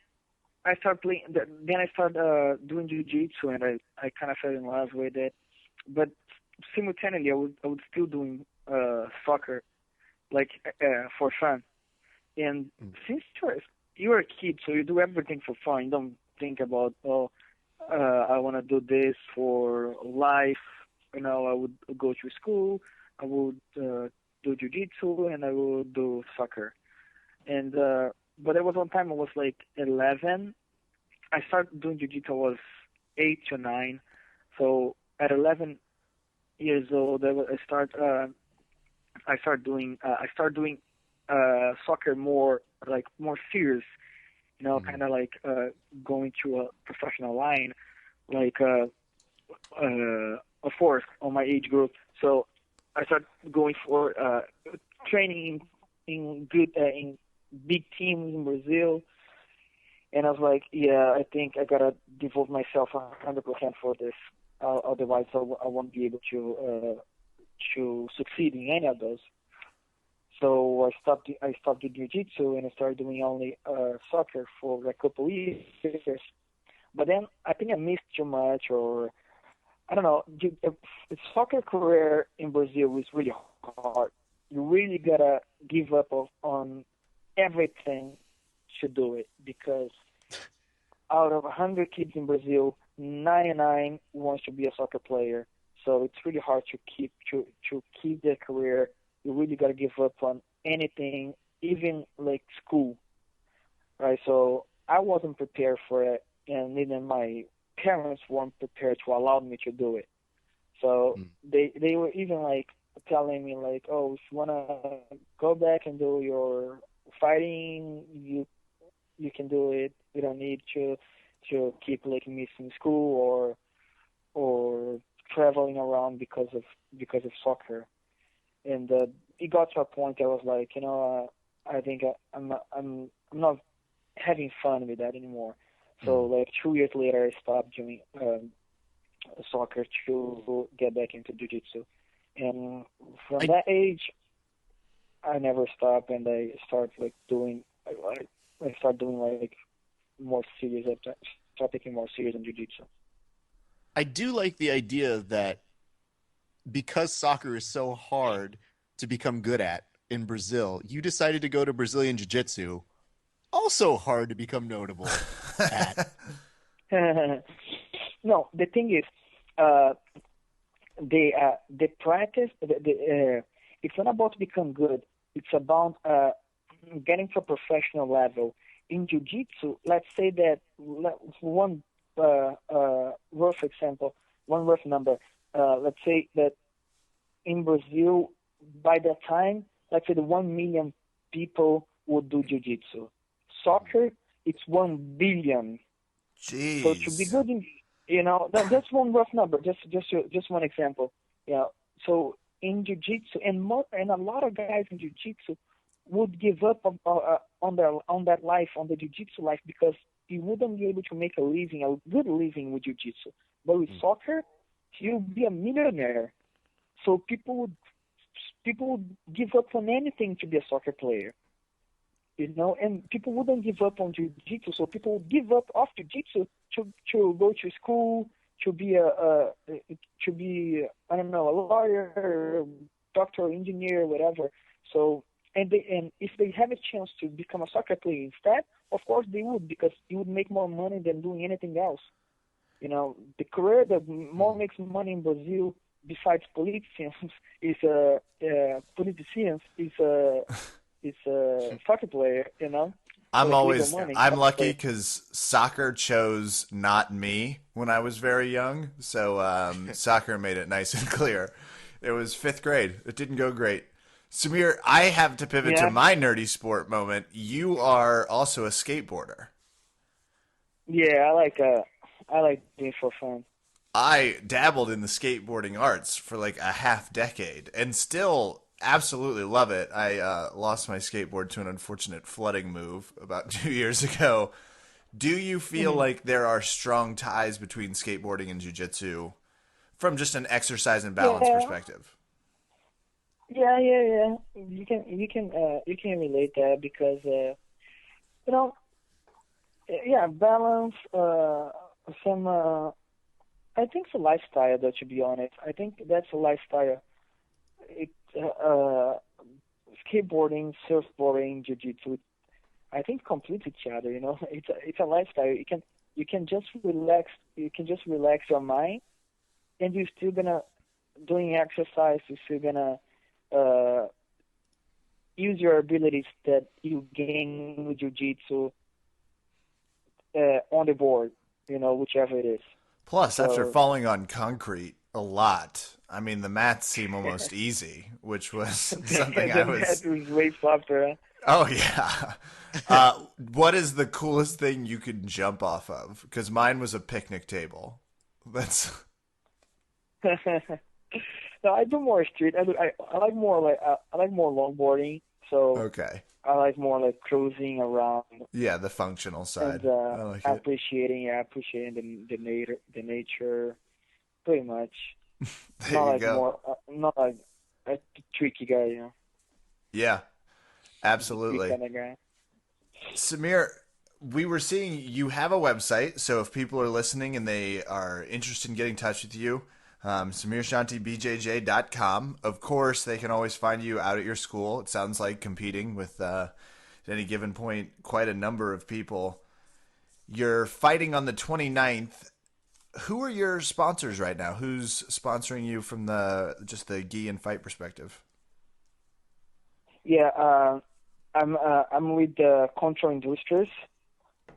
I started playing. Then I started doing jiu-jitsu, and I kind of fell in love with it. But simultaneously, I would still doing soccer, for fun. And since you're a kid, so you do everything for fun. You don't think about I want to do this for life. You know, I would go to school. I would do jiu-jitsu, and I would do soccer. And but there was one time I was like 11. I started doing jiu-jitsu. I was 8 to 9. So at 11 years old, I started doing soccer more serious. You know, kind of like going to a professional line, of course, on my age group. So I started going for training in big teams in Brazil, and I was like, yeah, I think I gotta devote myself 100% for this. Otherwise, I won't be able to succeed in any of those. So I stopped doing jiu-jitsu and I started doing only soccer for a couple of years. But then I think I missed too much, or I don't know. A soccer career in Brazil is really hard. You really gotta give up on everything to do it, because out of 100 kids in Brazil, 99 wants to be a soccer player. So it's really hard to keep their career. You really gotta give up on anything, even like school, right? So I wasn't prepared for it, and even my parents weren't prepared to allow me to do it. So they were even like telling me like, oh, if you wanna go back and do your fighting, you can do it. You don't need to keep like missing school or traveling around because of soccer. And it got to a point I was like, I think I'm not having fun with that anymore. So like 2 years later, I stopped doing soccer to get back into jiu-jitsu. And from that age, I never stopped, and I started like doing like more serious. I started taking more serious in jiu-jitsu. I do like the idea that because soccer is so hard to become good at in Brazil, you decided to go to Brazilian Jiu-Jitsu, also hard to become notable at. No, the thing is, the practice. It's not about to become good. It's about getting to a professional level. In jiu-jitsu, let's say that one rough example, one rough number. Let's say that in Brazil, by that time, let's say the 1 million people would do jiu-jitsu. Soccer, it's 1 billion. Jeez. So to be good in, that's one rough number. Just one example. Yeah. So in jiu-jitsu, and a lot of guys in jiu-jitsu would give up on that life, on the jiu-jitsu life, because you wouldn't be able to make a good living with jiu-jitsu. But with soccer, you'll be a millionaire. So people would give up on anything to be a soccer player. And people wouldn't give up on jiu-jitsu, so people would give up off jiu-jitsu to go to school, to be a lawyer, doctor, engineer, whatever. So and if they have a chance to become a soccer player instead, of course they would, because you would make more money than doing anything else. The career that more makes money in Brazil, besides politicians, is a soccer player. I'm lucky because soccer chose not me when I was very young. So soccer made it nice and clear. It was 5th grade. It didn't go great. Samir, I have to pivot to my nerdy sport moment. You are also a skateboarder. Yeah, I like doing it for fun. I dabbled in the skateboarding arts for like a half decade and still absolutely love it. I lost my skateboard to an unfortunate flooding move about 2 years ago. Do you feel like there are strong ties between skateboarding and jiu-jitsu from just an exercise and balance perspective? Yeah. You can relate that because balance. Some. I think it's a lifestyle, though. To be honest, I think that's a lifestyle. Skateboarding, surfboarding, jiu-jitsu, I think complete each other. It's a lifestyle. You can just relax. You can just relax your mind, and you're still gonna doing exercise. You're still gonna use your abilities that you gain with jiu-jitsu on the board. Whichever it is. Plus, after falling on concrete a lot, I mean, the mats seem almost easy, which was something I was... That was way softer, huh? Oh, yeah. What is the coolest thing you can jump off of? Because mine was a picnic table. That's... No, I do more street. I like more longboarding. So okay. I like more like cruising around. Yeah, the functional side. And I like appreciating the nature, pretty much. There you go. Not like a tricky guy. Yeah, absolutely. Kind of guy. Samir, we were seeing you have a website, so if people are listening and they are interested in getting in touch with you, SamirChantreBJJ.com. Of course, they can always find you out at your school. It sounds like competing with, at any given point, quite a number of people. You're fighting on the 29th. Who are your sponsors right now? Who's sponsoring you from just the gi and fight perspective? Yeah, I'm with Control Industries,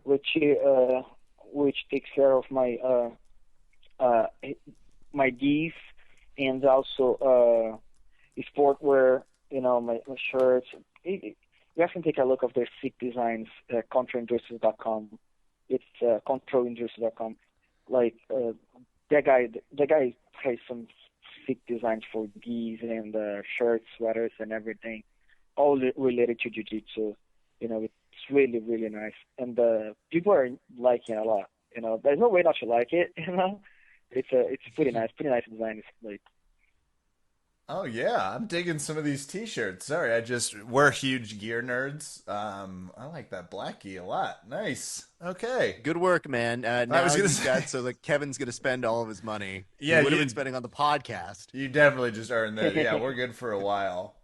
which takes care of my my gis and also sportwear. My shirts. You guys can take a look of their sick designs. ControlIndustries.com. It's ControlIndustries.com. Like that guy has some sick designs for gis and shirts, sweaters, and everything, all related to jiu-jitsu. It's really, really nice, and people are liking it a lot. There's no way not to like it. It's pretty nice design. It's like. Oh yeah, I'm digging some of these T-shirts. Sorry, we're huge gear nerds. I like that black gi a lot. Nice. Okay. Good work, man. Now so that Kevin's gonna spend all of his money. Yeah, he would have been spending on the podcast. You definitely just earned that. Yeah, we're good for a while.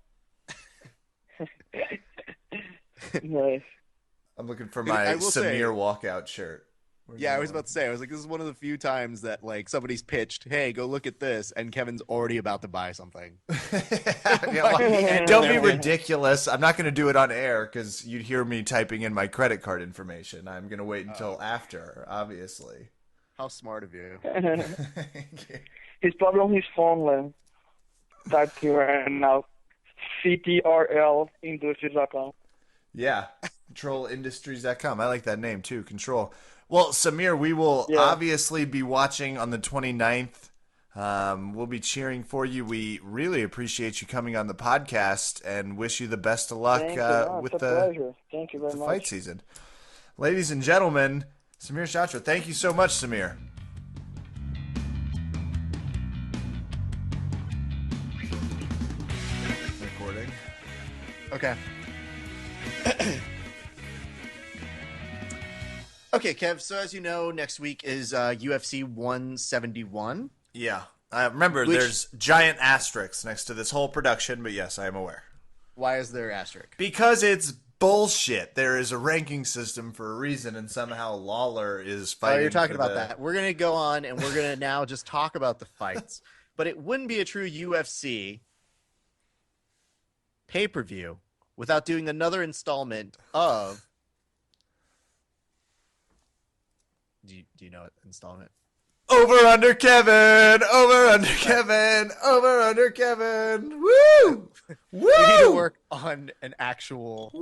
Nice. I'm looking for my Samir walkout shirt. I was about to say, this is one of the few times that somebody's pitched, hey, go look at this, and Kevin's already about to buy something. Don't be ridiculous. I'm not going to do it on air because you'd hear me typing in my credit card information. I'm going to wait until after, obviously. How smart of you. He's probably on his phone, man. Type here and now. CTRLindustries.com. Yeah, ControlIndustries.com. I like that name too, Control. Well, Samir, we will obviously be watching on the 29th. We'll be cheering for you. We really appreciate you coming on the podcast and wish you the best of luck with the fight season. Ladies and gentlemen, Samir Chantre, thank you so much, Samir. Recording. Okay. Okay, Kev, so as you know, next week is UFC 171. Yeah. Remember, there's giant asterisks next to this whole production, but yes, I am aware. Why is there asterisk? Because it's bullshit. There is a ranking system for a reason, and somehow Lawler is fighting. Oh, you're talking about that. We're going to go on, and we're going to now just talk about the fights. But it wouldn't be a true UFC pay-per-view without doing another installment of... Do you know what installment? Over under Kevin, over under Kevin, over under Kevin. Woo! Woo! We need to work on an actual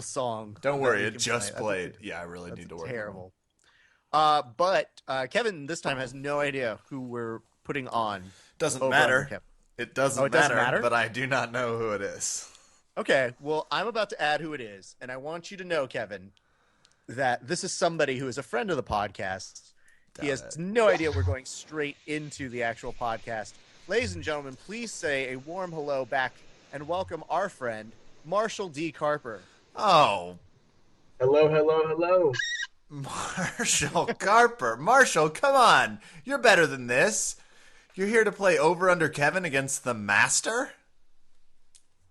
song. Don't worry, it just played. Yeah, I really need to work. Terrible. But Kevin this time has no idea who we're putting on. Doesn't matter. It doesn't matter, but I do not know who it is. Okay, well, I'm about to add who it is, and I want you to know, Kevin, that this is somebody who is a friend of the podcast. He has no idea we're going straight into the actual podcast. Ladies and gentlemen, please say a warm hello back and welcome our friend, Marshall D. Carper. Oh. Hello. Marshall Carper. Marshall, come on. You're better than this. You're here to play over under Kevin against the Master?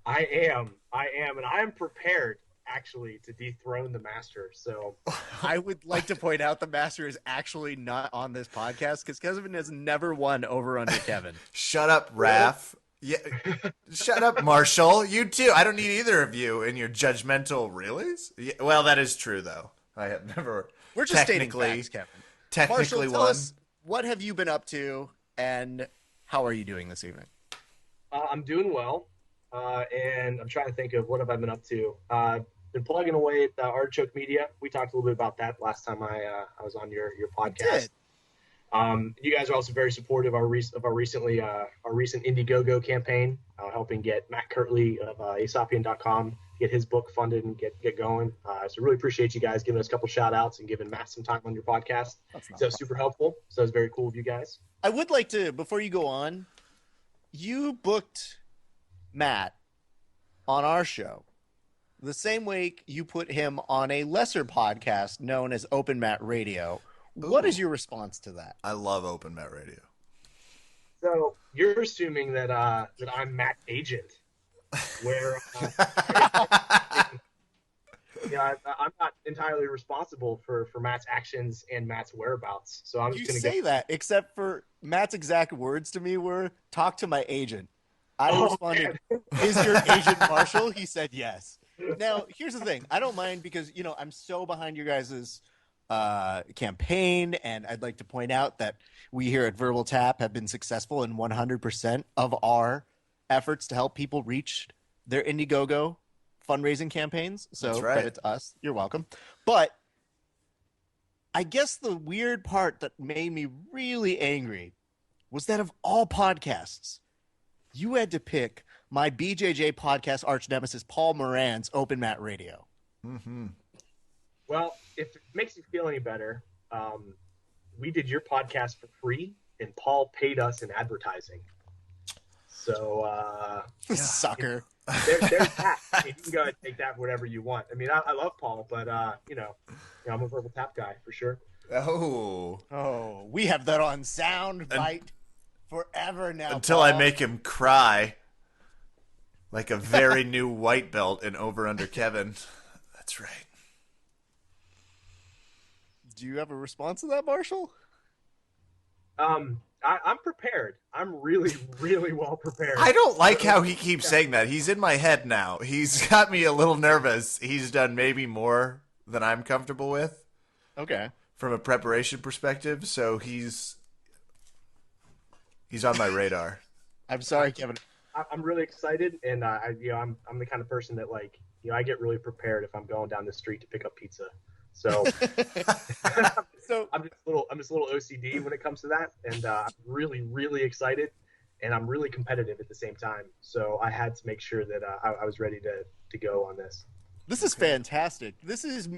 I am, and I am prepared, actually, to dethrone the Master. So I would like to point out the Master is actually not on this podcast because Kevin has never won over under Kevin. Shut up, Raph. Yeah, shut up, Marshall. You too. I don't need either of you in your judgmental reallys. Yeah, well, that is true, though. I have never. We're just stating facts, Kevin. Technically, Marshall, tell us, what have you been up to, and how are you doing this evening? I'm doing well, and I'm trying to think of what have I been up to. Been plugging away at Artichoke Media. We talked a little bit about that last time I was on your podcast. You guys are also very supportive of our recent Indiegogo campaign, helping get Matt Kirtley of Aesoppian.com get his book funded and get going. So really appreciate you guys giving us a couple shout outs and giving Matt some time on your podcast. So super helpful. So it's very cool of you guys. I would like to, before you go on, you booked Matt on our show the same way you put him on a lesser podcast known as Open Mat Radio. What is your response to that? I love Open Mat Radio. So you're assuming that I'm Matt's agent, where I'm not entirely responsible for Matt's actions and Matt's whereabouts. So I'm just going to say that, except for Matt's exact words to me were, "Talk to my agent." I responded, man. "Is your agent Marshall?" He said yes. Now, here's the thing. I don't mind because, I'm so behind your guys' campaign, and I'd like to point out that we here at Verbal Tap have been successful in 100% of our efforts to help people reach their Indiegogo fundraising campaigns. So credit to us. You're welcome. But I guess the weird part that made me really angry was that of all podcasts, you had to pick my BJJ podcast arch nemesis, Paul Moran's Open Mat Radio. Mm-hmm. Well, if it makes you feel any better, we did your podcast for free, and Paul paid us in advertising. So, sucker. There's that. You can go ahead and take that whatever you want. I mean, I love Paul, but I'm a Verbal Tap guy for sure. Oh, we have that on sound bite forever now. Until Paul. I make him cry like a very new white belt in Over Under Kevin. That's right. Do you have a response to that, Marshall? I'm prepared. I'm really, really well prepared. I don't like how he keeps saying that. He's in my head now. He's got me a little nervous. He's done maybe more than I'm comfortable with. Okay. From a preparation perspective, so he's on my radar. I'm sorry, Kevin. I'm really excited, and I'm the kind of person that I get really prepared if I'm going down the street to pick up pizza. So, I'm just a little OCD when it comes to that, and I'm really, really excited, and I'm really competitive at the same time. So I had to make sure that I was ready to go on this. This is fantastic.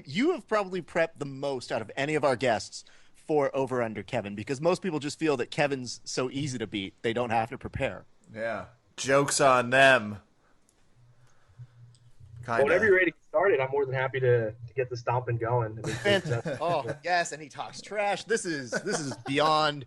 You have probably prepped the most out of any of our guests for Over Under Kevin, because most people just feel that Kevin's so easy to beat they don't have to prepare. Yeah. Joke's on them. Well, whenever you're ready to get started, I'm more than happy to get the stomping going. Oh, yes, and he talks trash. This is beyond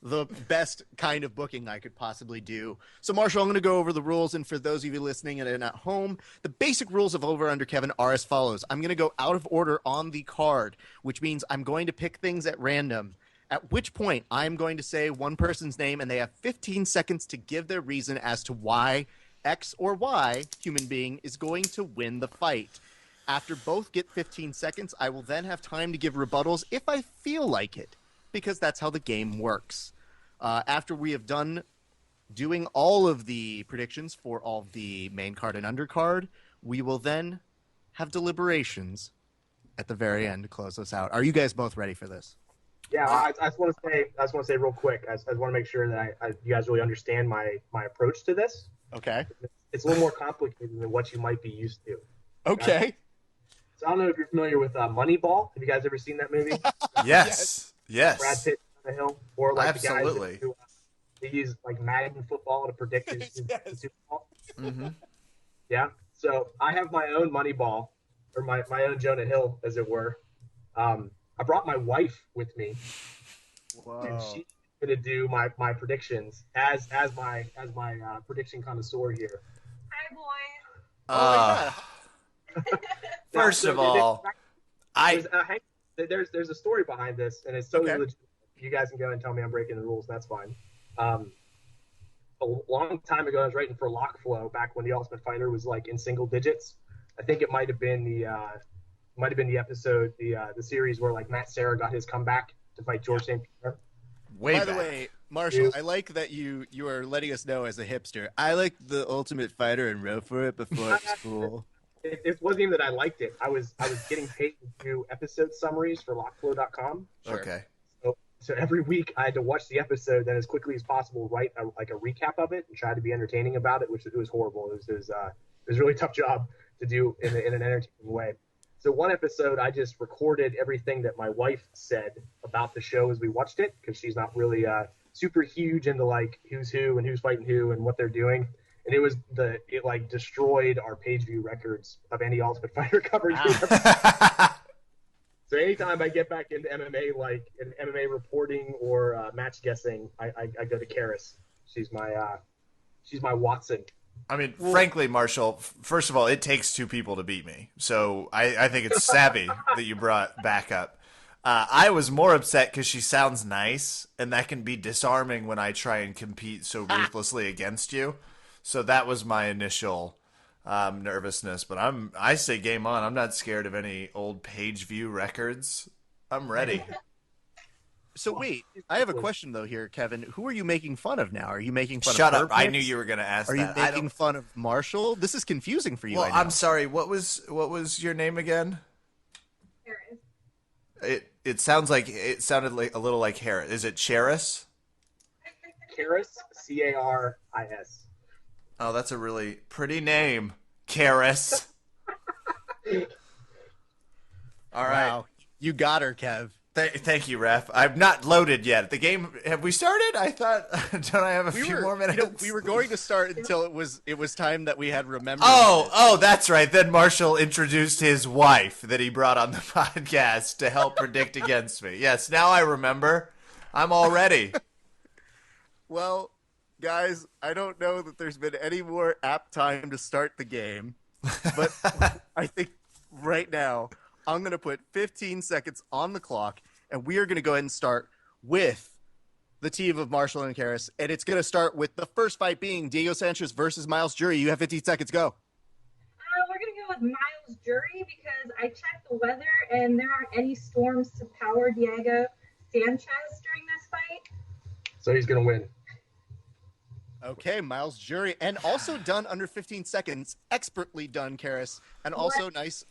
the best kind of booking I could possibly do. So, Marshall, I'm going to go over the rules, and for those of you listening and at home, the basic rules of Over Under Kevin are as follows. I'm going to go out of order on the card, which means I'm going to pick things at random, at which point I'm going to say one person's name, and they have 15 seconds to give their reason as to why X or Y human being is going to win the fight. After both get 15 seconds, I will then have time to give rebuttals if I feel like it, because that's how the game works. After we have done doing all of the predictions for all of the main card and undercard, we will then have deliberations at the very end to close us out. Are you guys both ready for this? Yeah, I just want to say real quick. I just want to make sure that you guys really understand my approach to this. Okay. It's a little more complicated than what you might be used to. Okay. So I don't know if you're familiar with Moneyball. Have you guys ever seen that movie? Yes. Brad Pitt on the hill, or like absolutely. The guys they use like Madden football to predict his Super Bowl. Mm-hmm. Yeah. So I have my own Moneyball, or my own Jonah Hill, as it were. I brought my wife with me. Whoa. And she's going to do my predictions as my prediction connoisseur here. Hi, boy. First of all, there's a story behind this, and it's totally legit. You guys can go and tell me I'm breaking the rules. That's fine. A long time ago, I was writing for Lockflow back when the Ultimate Fighter was like in single digits. I think it might have been the episode, the series where like Matt Serra got his comeback to fight George St. Pierre. By the way, Marshall, I like that you are letting us know as a hipster. I like the Ultimate Fighter and wrote for it before it was cool. It wasn't even that I liked it. I was getting paid to do episode summaries for Lockflow.com. Sure. Okay. So every week I had to watch the episode, then as quickly as possible write a recap of it and try to be entertaining about it, which it was horrible. It was a really tough job to do in an entertaining way. So one episode, I just recorded everything that my wife said about the show as we watched it, because she's not really super huge into like who's who and who's fighting who and what they're doing. and it like destroyed our page view records of any Ultimate Fighter coverage. Wow. So anytime I get back into MMA, like in MMA reporting or match guessing, I go to Caris. She's my Watson. I mean, frankly, Marshall, first of all, it takes two people to beat me. So I think it's savvy that you brought backup. I was more upset because she sounds nice, and that can be disarming when I try and compete so ruthlessly against you. So that was my initial nervousness. But I say game on. I'm not scared of any old page view records. I'm ready. So wait, I have a question though here, Kevin. Who are you making fun of now? Are you making fun Shut of up. I knew you were going to ask Are that. you making fun of Marshall? This is confusing for you. Well, I'm sorry. What was your name again? Caris. It sounded like a little like Harris. Is it Charis? Caris, Caris. Oh, that's a really pretty name, Caris. All right. Wow. You got her, Kev. Thank you, Ref. I'm not loaded yet. The game, have we started? I thought, don't I have a few more minutes? We were going to start until it was time that we had remembered. Oh, that's right. Then Marshall introduced his wife that he brought on the podcast to help predict against me. Yes, now I remember. I'm all ready. Well, guys, I don't know that there's been any more apt time to start the game, but I think right now I'm going to put 15 seconds on the clock, and we are going to go ahead and start with the team of Marshall and Caris, and it's going to start with the first fight being Diego Sanchez versus Miles Jury. You have 15 seconds. Go. We're going to go with Miles Jury because I checked the weather, and there aren't any storms to power Diego Sanchez during this fight. So he's going to win. Okay, Miles Jury, and also done under 15 seconds. Expertly done, Caris. And also nice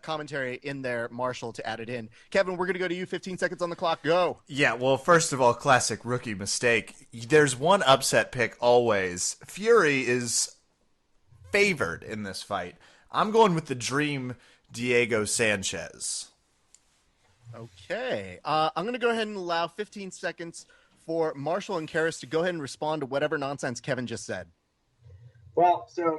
commentary in there, Marshall, to add it in. Kevin, we're going to go to you. 15 seconds on the clock. Go. Yeah, well, first of all, classic rookie mistake. There's one upset pick always. Fury is favored in this fight. I'm going with the dream Diego Sanchez. Okay. I'm going to go ahead and allow 15 seconds for Marshall and Caris to go ahead and respond to whatever nonsense Kevin just said. Well, so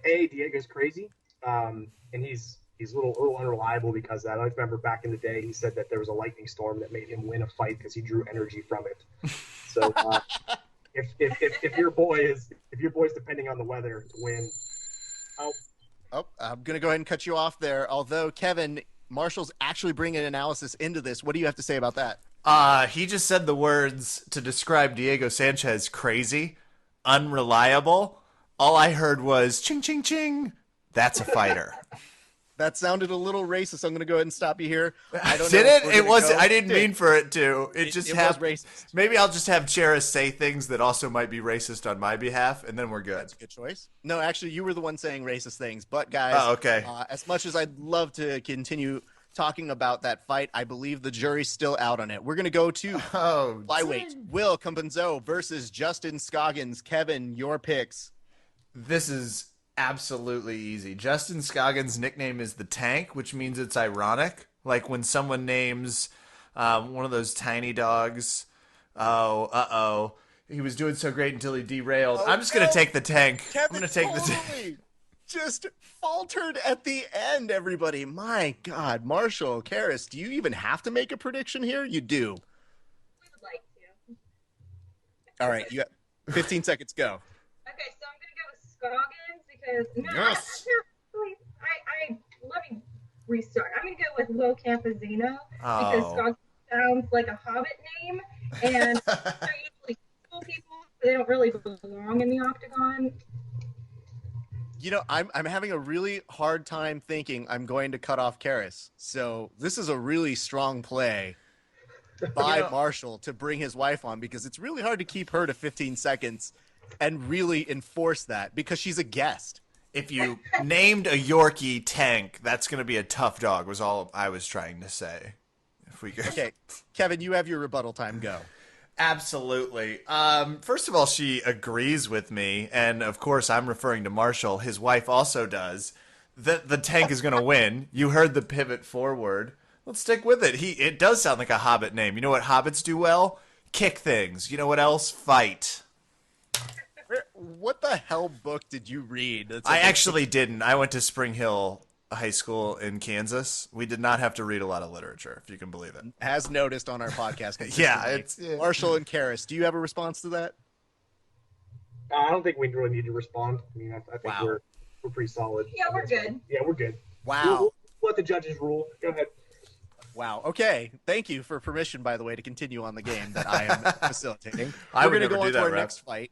Diego's crazy, and he's a little unreliable because of that. I remember back in the day he said that there was a lightning storm that made him win a fight because he drew energy from it. So if your boy's depending on the weather to win, I'm gonna go ahead and cut you off there. Although Kevin, Marshall's actually bringing analysis into this. What do you have to say about that? He just said the words to describe Diego Sanchez: crazy, unreliable. All I heard was ching, ching, ching. That's a fighter. That sounded a little racist. I'm going to go ahead and stop you here. I don't Did know it? It was. I didn't mean for it to. It just was racist. Maybe I'll just have Charis say things that also might be racist on my behalf, and then we're good. That's a good choice. No, actually, you were the one saying racist things. But guys, okay. As much as I'd love to continue talking about that fight, I believe the jury's still out on it. We're going to go to flyweight. Will Compenzo versus Justin Scoggins. Kevin, your picks. This is absolutely easy. Justin Scoggins' nickname is the Tank, which means it's ironic. Like when someone names one of those tiny dogs, he was doing so great until he derailed. I'm just going to take the Tank. Kevin, I'm going to take the Tank. Just faltered at the end, everybody. My God. Marshall, Caris, do you even have to make a prediction here? You do. We would like to. All right. You got 15 seconds. Go. Okay, so I'm going to go with Scoggins because Yes. I let me restart. I'm going to go with Will Campazino because Scoggins sounds like a Hobbit name, and they're usually cool people. They don't really belong in the octagon. You know, I'm having a really hard time thinking I'm going to cut off Caris. So this is a really strong play by Marshall to bring his wife on, because it's really hard to keep her to 15 seconds and really enforce that because she's a guest. If you named a Yorkie Tank, that's going to be a tough dog, was all I was trying to say. If we could. Okay, Kevin, you have your rebuttal time. Go. Absolutely. First of all, she agrees with me, and of course I'm referring to Marshall. His wife also does. The Tank is going to win. You heard the pivot forward. Let's stick with it. It does sound like a Hobbit name. You know what Hobbits do well? Kick things. You know what else? Fight. What the hell book did you read? I actually didn't. I went to Spring Hill High School in Kansas. We did not have to read a lot of literature, if you can believe it. As noticed on our podcast. Yeah. Marshall and Caris, do you have a response to that? I don't think we really need to respond. I mean, I think we're pretty solid. Yeah, we're good. Yeah, we're good. Wow. We'll let the judges rule. Go ahead. Wow. Okay. Thank you for permission, by the way, to continue on the game that I am facilitating. I We're would going to never go on do to that, our Rep. next fight,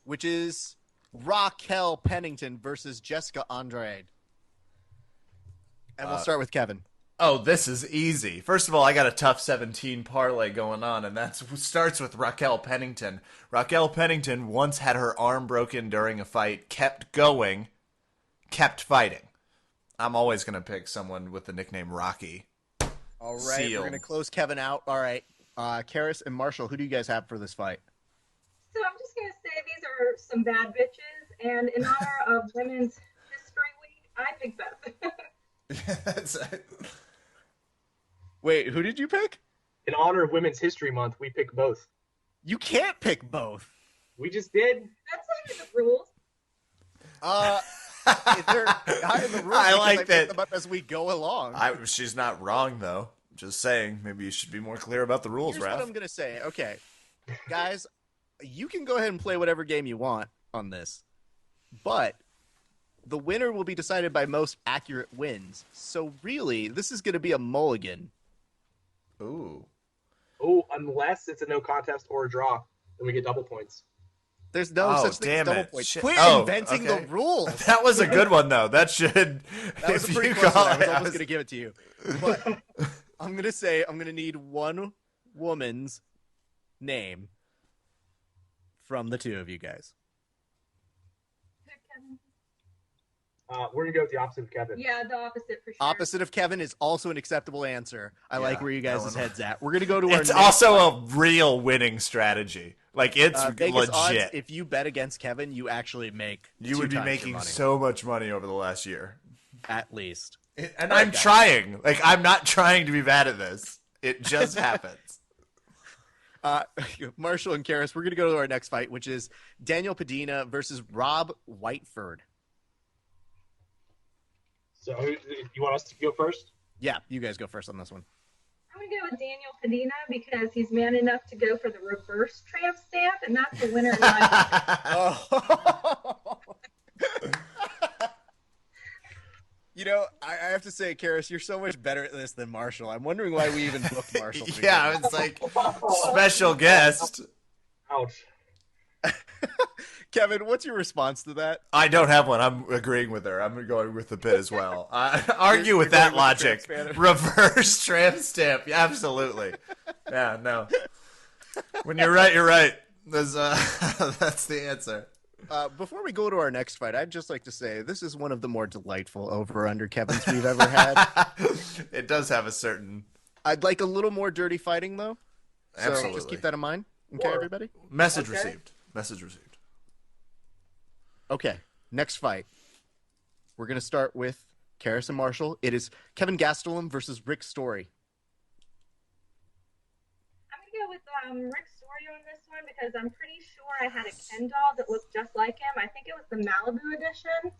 which is Raquel Pennington versus Jessica Andrade. And we'll start with Kevin. Oh, this is easy. First of all, I got a tough 17 parlay going on, and that starts with Raquel Pennington. Raquel Pennington once had her arm broken during a fight, kept going, kept fighting. I'm always going to pick someone with the nickname Rocky. All right, Sealed. we're going to close Kevin out. All right, Caris and Marshall, who do you guys have for this fight? So I'm just going to say these are some bad bitches, and in honor of Women's History Week, I pick both. Wait, who did you pick? In honor of Women's History Month, we pick both. You can't pick both. We just did. That's not in the rules. They're not in the rules. I like pick that. them up as we go along. She's not wrong, though. Just saying, maybe you should be more clear about the rules, Here's Raph. what I'm going to say. Okay, guys, you can go ahead and play whatever game you want on this, but the winner will be decided by most accurate wins. So really, this is going to be a mulligan. Ooh. Oh, unless it's a no contest or a draw, then we get double points. There's no Oh, such thing as damn double it. points. Shit. Quit Oh, inventing okay. the rules. That was a good one, though. That should. That was a if pretty you close call one. I was it- almost going to give it to you. But I'm going to say I'm going to need one woman's name from the two of you guys. We're going to go with the opposite of Kevin. Yeah, the opposite for sure. Opposite of Kevin is also an acceptable answer. I Yeah, like where you guys' that one- heads at. We're going to go to our It's next also fight. a real winning strategy. Like, it's Vegas odds, legit. if you bet against Kevin, you actually make You two would be times your making money, so much money over the last year. at least. And All right, I'm guys. trying. Like, I'm not trying to be bad at this. It just happens. Marshall and Caris, we're going to go to our next fight, which is Daniel Padina versus Rob Whiteford. So, you want us to go first? Yeah, you guys go first on this one. I'm going to go with Daniel Padina because he's man enough to go for the reverse tramp stamp, and that's the winner of my You know, I have to say, Caris, you're so much better at this than Marshall. I'm wondering why we even booked Marshall. to Yeah, begin it's like special guest. Ouch. with. Kevin, what's your response to that? I don't have one. I'm agreeing with her. I'm going with the bit as well. Argue with You're that going with the logic. tramp stamp. Reverse tramp stamp. Yeah, absolutely. Yeah, no. When you're right, you're right. That's the answer. Before we go to our next fight, I'd just like to say this is one of the more delightful over-under Kevins we've ever had. It does have a certain I'd like a little more dirty fighting, though. So Absolutely. just keep that in mind. Okay, everybody? message Okay. received. Message received. Okay, next fight. We're going to start with Caris and Marshall. It is Kevin Gastelum versus Rick Story. I'm going to go with Rick Story on this one because I'm pretty sure I had a Ken doll that looked just like him. I think it was the Malibu edition.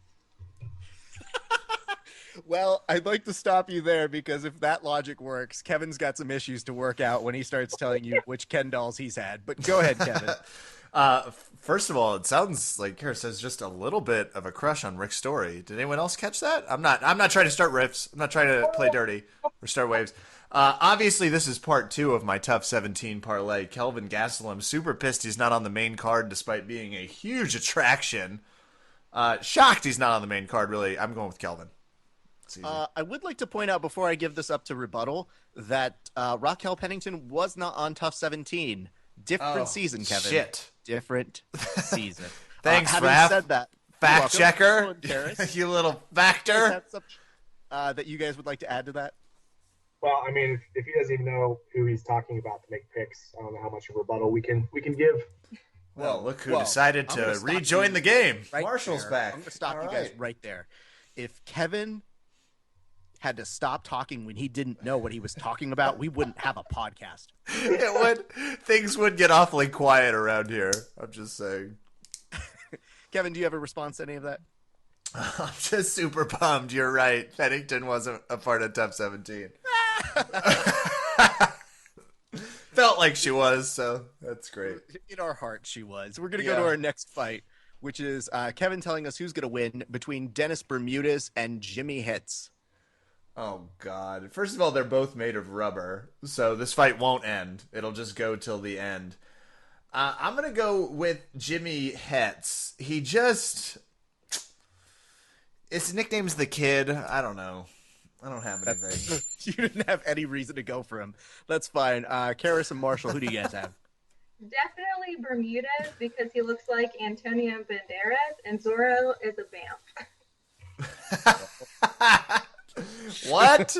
Well, I'd like to stop you there because if that logic works, Kevin's got some issues to work out when he starts telling you which Ken dolls he's had. But go ahead, Kevin. First of all, it sounds like Karis has just a little bit of a crush on Rick Story. Did anyone else catch that? I'm not trying to start riffs. I'm not trying to play dirty or start waves. Obviously, this is part 2 of my tough 17 parlay. Kelvin Gastelum, super pissed he's not on the main card despite being a huge attraction. Shocked he's not on the main card, really. I'm going with Kelvin. It's easy. I would like to point out before I give this up to rebuttal that Raquel Pennington was not on Tough 17. Different season, Kevin. Shit. Different season. Thanks, having Raph. said that, Fact you're welcome. checker. Marshall and Caris, You little is factor. that something, that you guys would like to add to that? Well, I mean, if he doesn't even know who he's talking about to make picks, I don't know how much of a rebuttal we can give. Well, look who Well, decided I'm gonna to stop rejoin you the game. Right Marshall's there. back. I'm going to stop All you guys right. right there. If Kevin had to stop talking when he didn't know what he was talking about, we wouldn't have a podcast. Things would get awfully quiet around here. I'm just saying. Kevin, do you have a response to any of that? I'm just super bummed. You're right. Pennington wasn't a part of Top 17. Felt like she was, so that's great. In our heart, she was. We're going to go to our next fight, which is Kevin telling us who's going to win between Dennis Bermudez and Jimmy Hitz. Oh, God. First of all, they're both made of rubber, so this fight won't end. It'll just go till the end. I'm going to go with Jimmy Hitz. He just... His nickname's The Kid. I don't know. I don't have anything. You didn't have any reason to go for him. That's fine. Caris and Marshall, who do you guys have? Definitely Bermudez because he looks like Antonio Banderas, and Zorro is a vamp. What?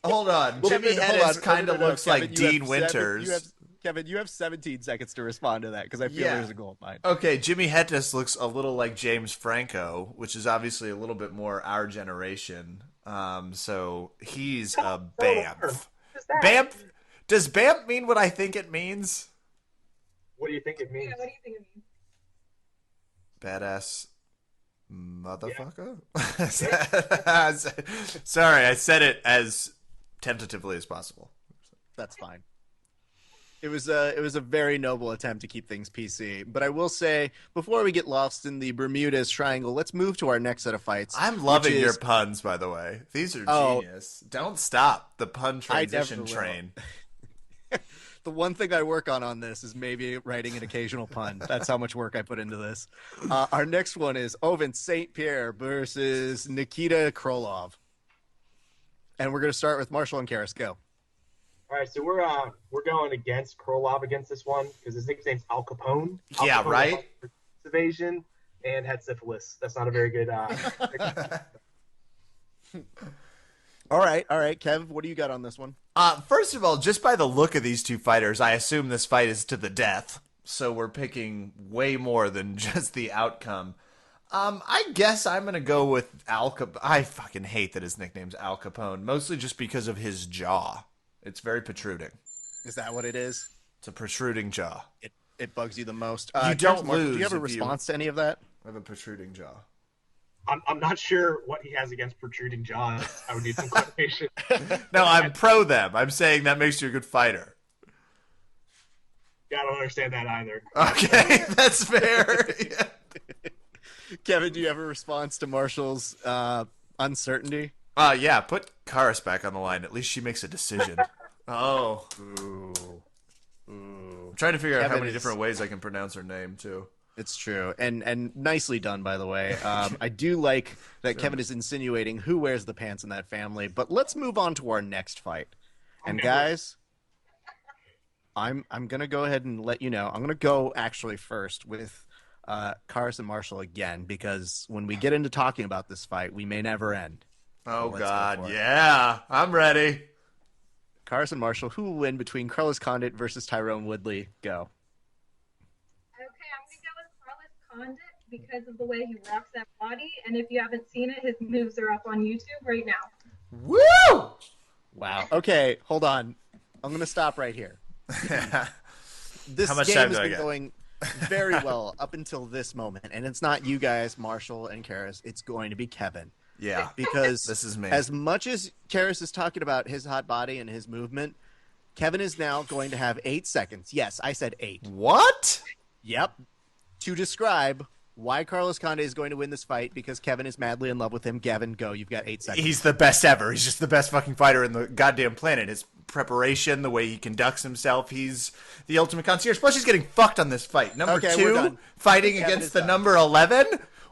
Hold on. Jimmy Hitz kind of looks like Dean Winters. Kevin, you have 17 seconds to respond to that because I feel there's a gold mine. Okay, Jimmy Hitz looks a little like James Franco, which is obviously a little bit more our generation. So he's a Bamf. Bamf? Does Bamf mean what I think it means? What do you think it means? Yeah, what do you think it means? Badass motherfucker? Yeah. Sorry, I said it as tentatively as possible. That's fine. It was a very noble attempt to keep things PC. But I will say, before we get lost in the Bermudez Triangle, let's move to our next set of fights. I'm loving your puns, by the way. These are genius. Don't stop the pun transition train. The one thing I work on this is maybe writing an occasional pun. That's how much work I put into this. Our next one is Oven St. Pierre versus Nikita Krylov. And we're going to start with Marshall and Caris. Go. All right, so we're going against Krylov against this one because his nickname's Al Capone. Yeah, right. Evasion and had syphilis. That's not a very good. All right, Kev, what do you got on this one? First of all, just by the look of these two fighters, I assume this fight is to the death. So we're picking way more than just the outcome. I guess I'm gonna go with Al Capone. I fucking hate that his nickname's Al Capone, mostly just because of his jaw. It's very protruding. Is that what it is? It's a protruding jaw. It bugs you the most. You don't lose. Do you have a response to any of that? I have a protruding jaw. I'm not sure what he has against protruding jaws. I would need some clarification. No, I'm pro them. I'm saying that makes you a good fighter. Yeah, I don't understand that either. Okay, that's fair. Yeah. Kevin, do you have a response to Marshall's uncertainty? Yeah, put Caris back on the line. At least she makes a decision. Oh. Ooh. I'm trying to figure out how many different ways I can pronounce her name, too. It's true. And nicely done, by the way. I do like that Kevin is insinuating who wears the pants in that family. But let's move on to our next fight. And guys, I'm going to go ahead and let you know. I'm going to go actually first with Caris and Marshall again, because when we get into talking about this fight, we may never end. Oh, God, yeah. I'm ready. Caris and Marshall, who will win between Carlos Condit versus Tyrone Woodley? Go. Okay, I'm going to go with Carlos Condit because of the way he rocks that body. And if you haven't seen it, his moves are up on YouTube right now. Woo! Wow. Okay, hold on. I'm going to stop right here. This game has been going very well up until this moment. And it's not you guys, Marshall and Caris. It's going to be Kevin. Yeah, because this is me. As much as Caris is talking about his hot body and his movement, Kevin is now going to have 8 seconds. Yes, I said 8. What? Yep. To describe why Carlos Condit is going to win this fight because Kevin is madly in love with him. Gavin, go. You've got 8 seconds. He's the best ever. He's just the best fucking fighter in the goddamn planet. His preparation, the way he conducts himself, he's the ultimate concierge. Plus, he's getting fucked on this fight. Number 2, fighting against the number 11.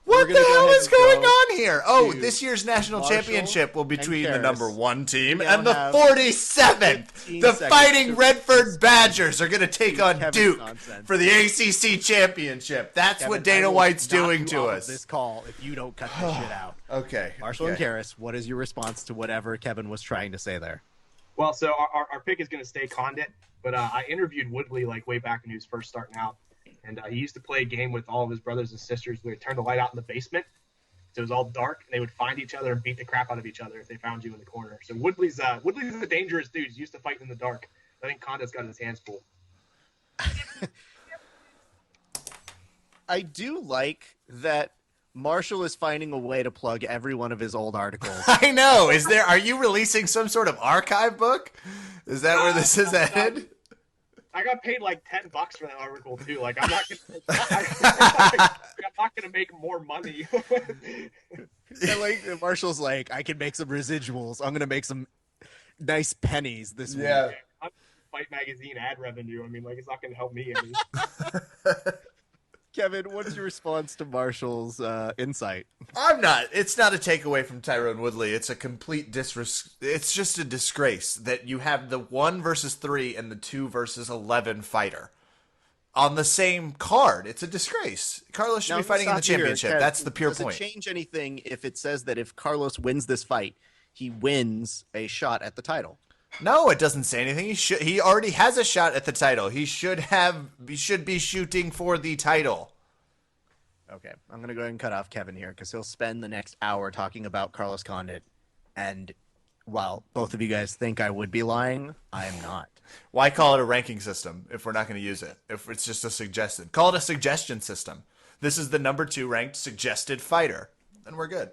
What the hell is going on here? Oh, this year's national championship will be between the number 1 team and the 47th. The Fighting Redford Badgers are going to take on Duke for the ACC championship. That's what Dana White's doing to us. This call if you don't cut this shit out. Okay. Marshall and Caris, what is your response to whatever Kevin was trying to say there? Well, so our pick is going to stay Condit, but I interviewed Woodley like way back when he was first starting out. And he used to play a game with all of his brothers and sisters where they turned the light out in the basement. So it was all dark, and they would find each other and beat the crap out of each other if they found you in the corner. So Woodley's a dangerous dude. He's used to fighting in the dark. I think Condit's got his hands full. I do like that Marshall is finding a way to plug every one of his old articles. I know. Are you releasing some sort of archive book? Is that where this is headed? I got paid like $10 for that article too. Like I'm not gonna make more money. Yeah, like Marshall's like, I can make some residuals. I'm gonna make some nice pennies this week. I'm Fight Magazine ad revenue. I mean, like it's not gonna help me any. Kevin, what's your response to Marshall's insight? It's not a takeaway from Tyrone Woodley. It's a complete it's just a disgrace that you have the 1 versus 3 and the 2 versus 11 fighter on the same card. It's a disgrace. Carlos should be fighting in the championship. That's the pure point. Does it change anything if it says that if Carlos wins this fight, he wins a shot at the title? No, it doesn't say anything. He already has a shot at the title. He should be shooting for the title. Okay, I'm going to go ahead and cut off Kevin here because he'll spend the next hour talking about Carlos Condit. And while both of you guys think I would be lying, I am not. Why call it a ranking system if we're not going to use it? If it's just a suggestion. Call it a suggestion system. This is the number 2 ranked suggested fighter. And we're good.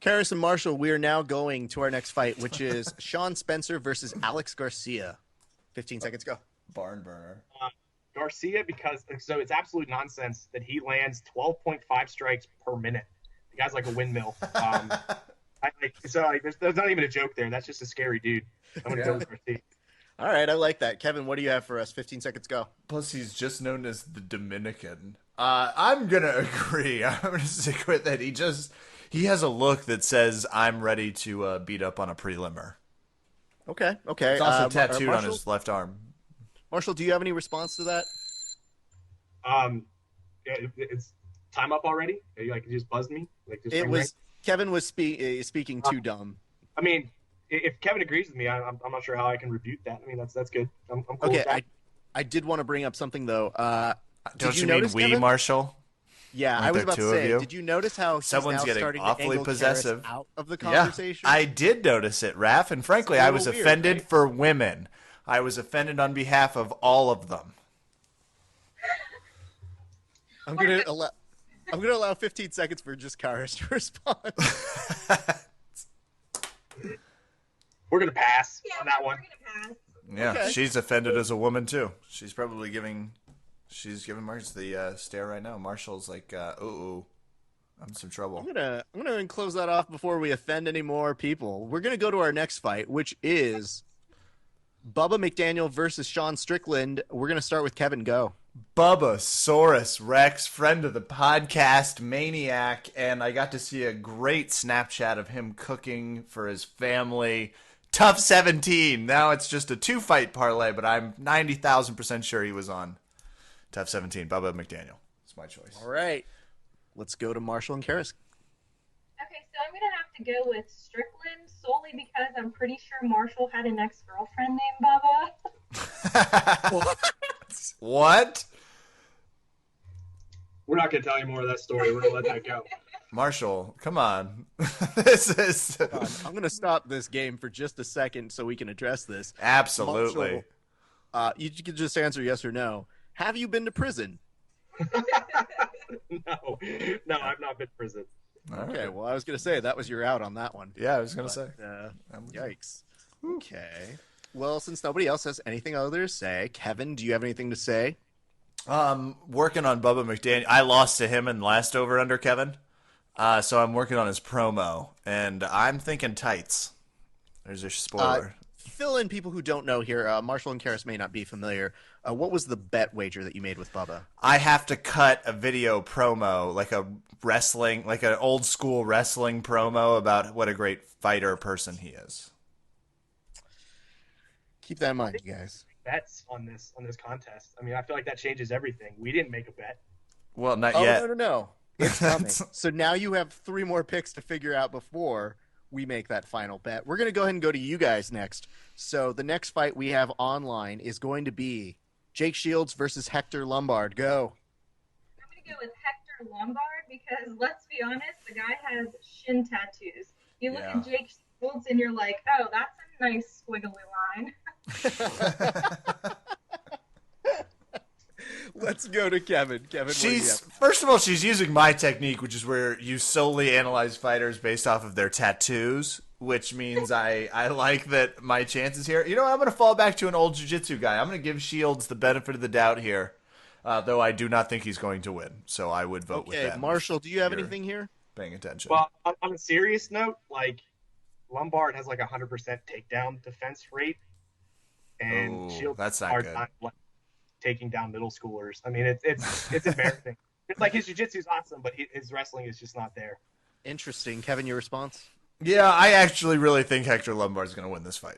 Caris and Marshall, we are now going to our next fight, which is Sean Spencer versus Alex Garcia. 15 seconds, go. Barn burner. Garcia, because it's absolute nonsense that he lands 12.5 strikes per minute. The guy's like a windmill. There's not even a joke there. That's just a scary dude. I'm going to go with Garcia. All right, I like that. Kevin, what do you have for us? 15 seconds, go. Plus, he's just known as the Dominican. I'm going to agree. I'm going to stick with it. He has a look that says, I'm ready to beat up on a prelimmer. Okay. It's also tattooed on his left arm. Marshall, do you have any response to that? It's time up already. You just buzzed me. Kevin was speaking too dumb. I mean, if Kevin agrees with me, I'm not sure how I can refute that. I mean, that's good. I'm cool okay, with that. I did want to bring up something though. Don't you mean Kevin? Marshall? Yeah, I was about to say. Did you notice how someone's now getting starting awfully to possessive Caris out of the conversation? Yeah, I did notice it, Raph, and frankly, I was offended for women. I was offended on behalf of all of them. I'm gonna allow 15 seconds for just Caris to respond. We're gonna pass on that one. We're gonna pass. Yeah, Okay. She's offended as a woman too. She's probably giving Marshall the stare right now. Marshall's like, I'm in some trouble. I'm gonna close that off before we offend any more people. We're gonna go to our next fight, which is Bubba McDaniel versus Sean Strickland. We're gonna start with Kevin. Go. Bubba Saurus Rex, friend of the podcast, maniac, and I got to see a great Snapchat of him cooking for his family. Tough 17. Now it's just a 2-fight parlay, but I'm 90,000% sure he was on Tough 17. Bubba McDaniel. It's my choice. All right. Let's go to Marshall and Caris. Okay, so I'm gonna have to go with Strickland solely because I'm pretty sure Marshall had an ex-girlfriend named Bubba. What? We're not gonna tell you more of that story. We're gonna let that go. Marshall, come on. This is. I'm going to stop this game for just a second so we can address this. Absolutely. Marshall, you can just answer yes or no. Have you been to prison? No, I've not been to prison. Okay, well, I was going to say that was your out on that one. Yeah, I was going to say. Yikes. Okay. Well, since nobody else has anything other to say, Kevin, do you have anything to say? Working on Bubba McDaniel. I lost to him in last over under, Kevin. So I'm working on his promo, and I'm thinking tights. There's a spoiler. Fill in people who don't know here. Marshall and Caris may not be familiar. What was the bet wager that you made with Bubba? I have to cut a video promo, like an old school wrestling promo about what a great fighter person he is. Keep that in mind, you guys. Bets on this contest. I mean, I feel like that changes everything. We didn't make a bet. Well, not yet. No. It's coming. So now you have 3 more picks to figure out before we make that final bet. We're going to go ahead and go to you guys next. So the next fight we have online is going to be Jake Shields versus Hector Lombard. Go. I'm going to go with Hector Lombard because, let's be honest, the guy has shin tattoos. You look at Jake Shields and you're like, oh, that's a nice squiggly line. Let's go to Kevin. Kevin, First of all, she's using my technique, which is where you solely analyze fighters based off of their tattoos, which means I like that my chances here. You know, I'm going to fall back to an old jiu-jitsu guy. I'm going to give Shields the benefit of the doubt here, though I do not think he's going to win. So I would vote with that. Okay, Marshall, do you have anything here? Paying attention. Well, on a serious note, like Lombard has like 100% takedown defense rate, and Shields that's not are good. not like, taking down middle schoolers. I mean, it's embarrassing. It's like his jiu-jitsu is awesome, but his wrestling is just not there. Interesting. Kevin, your response? Yeah, I actually really think Hector Lombard's going to win this fight.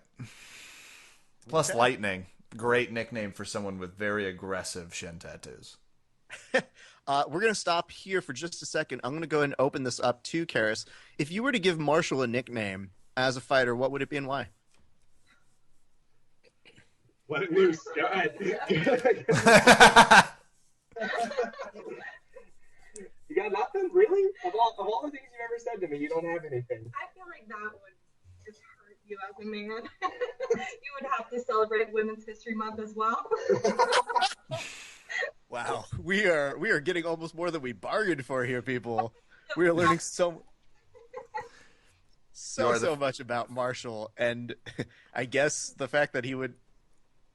Plus Lightning. Great nickname for someone with very aggressive shin tattoos. We're going to stop here for just a second. I'm going to go ahead and open this up to Caris. If you were to give Marshall a nickname as a fighter, what would it be and why? Let it loose. Go ahead. You got nothing? Really? Of all the things you've ever said to me, you don't have anything. I feel like that would just hurt you as a man. You would have to celebrate Women's History Month as well. Wow, we are getting almost more than we bargained for here, people. We are learning so much about Marshall, and I guess the fact that he would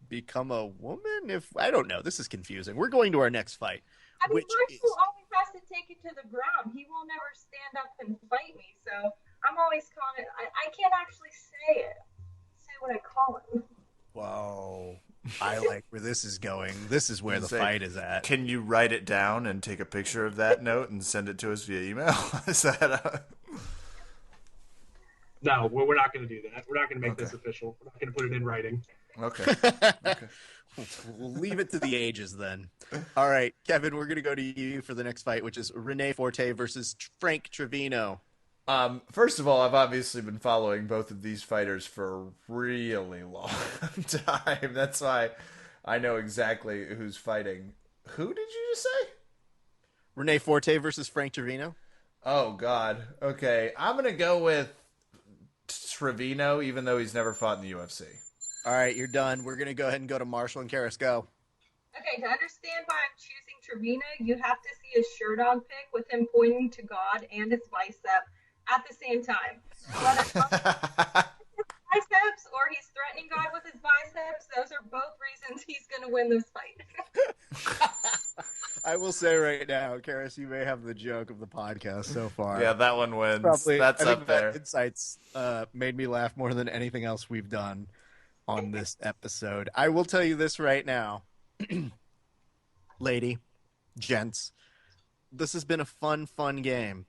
become a woman, I don't know, this is confusing. We're going to our next fight. I mean, Marshall always has to take it to the ground. He will never stand up and fight me, so I'm always calling it. I can't actually say what I call him. Whoa. I like where this is going. This is where the fight is at. Can you write it down and take a picture of that note and send it to us via email? Is that No, we're not going to do that. We're not going to make this official. We're not going to put it in writing. Okay. We'll leave it to the ages then. All right, Kevin, we're going to go to you for the next fight, which is Rene Forte versus Frank Trevino. First of all, I've obviously been following both of these fighters for a really long time. That's why I know exactly who's fighting. Who did you just say? Rene Forte versus Frank Trevino. Oh, God. Okay, I'm going to go with Trevino, even though he's never fought in the UFC. All right, you're done. We're going to go ahead and go to Marshall and Caris. Go. Okay, to understand why I'm choosing Trevino, you have to see his shirt on pic with him pointing to God and his bicep at the same time. Whether it's biceps or he's threatening God with his biceps, those are both reasons he's going to win this fight. I will say right now, Caris, you may have the joke of the podcast so far. Yeah, that one wins. Probably, that's up there. Insights made me laugh more than anything else we've done on this episode. I will tell you this right now. Lady, gents, this has been a fun game,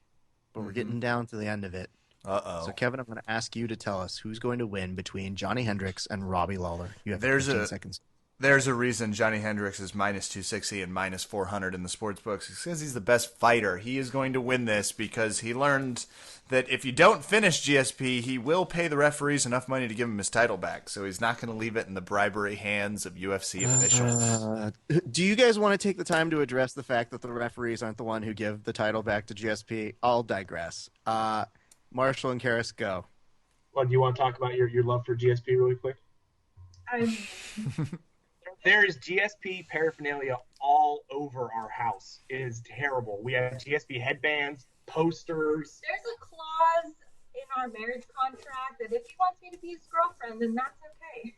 but we're getting down to the end of it. Uh-oh. So, Kevin, I'm going to ask you to tell us who's going to win between Johnny Hendricks and Robbie Lawler. You have 15 seconds. There's a reason Johnny Hendricks is minus 260 and minus 400 in the sports books. It's because he's the best fighter. He is going to win this because he learned that if you don't finish GSP, he will pay the referees enough money to give him his title back. So he's not going to leave it in the bribery hands of UFC officials. Do you guys want to take the time to address the fact that the referees aren't the one who give the title back to GSP? I'll digress. Marshall and Caris, go. Well, do you want to talk about your love for GSP really quick? I mean... There is GSP paraphernalia all over our house. It is terrible. We have GSP headbands, posters. There's a clause in our marriage contract that if he wants me to be his girlfriend, then that's okay.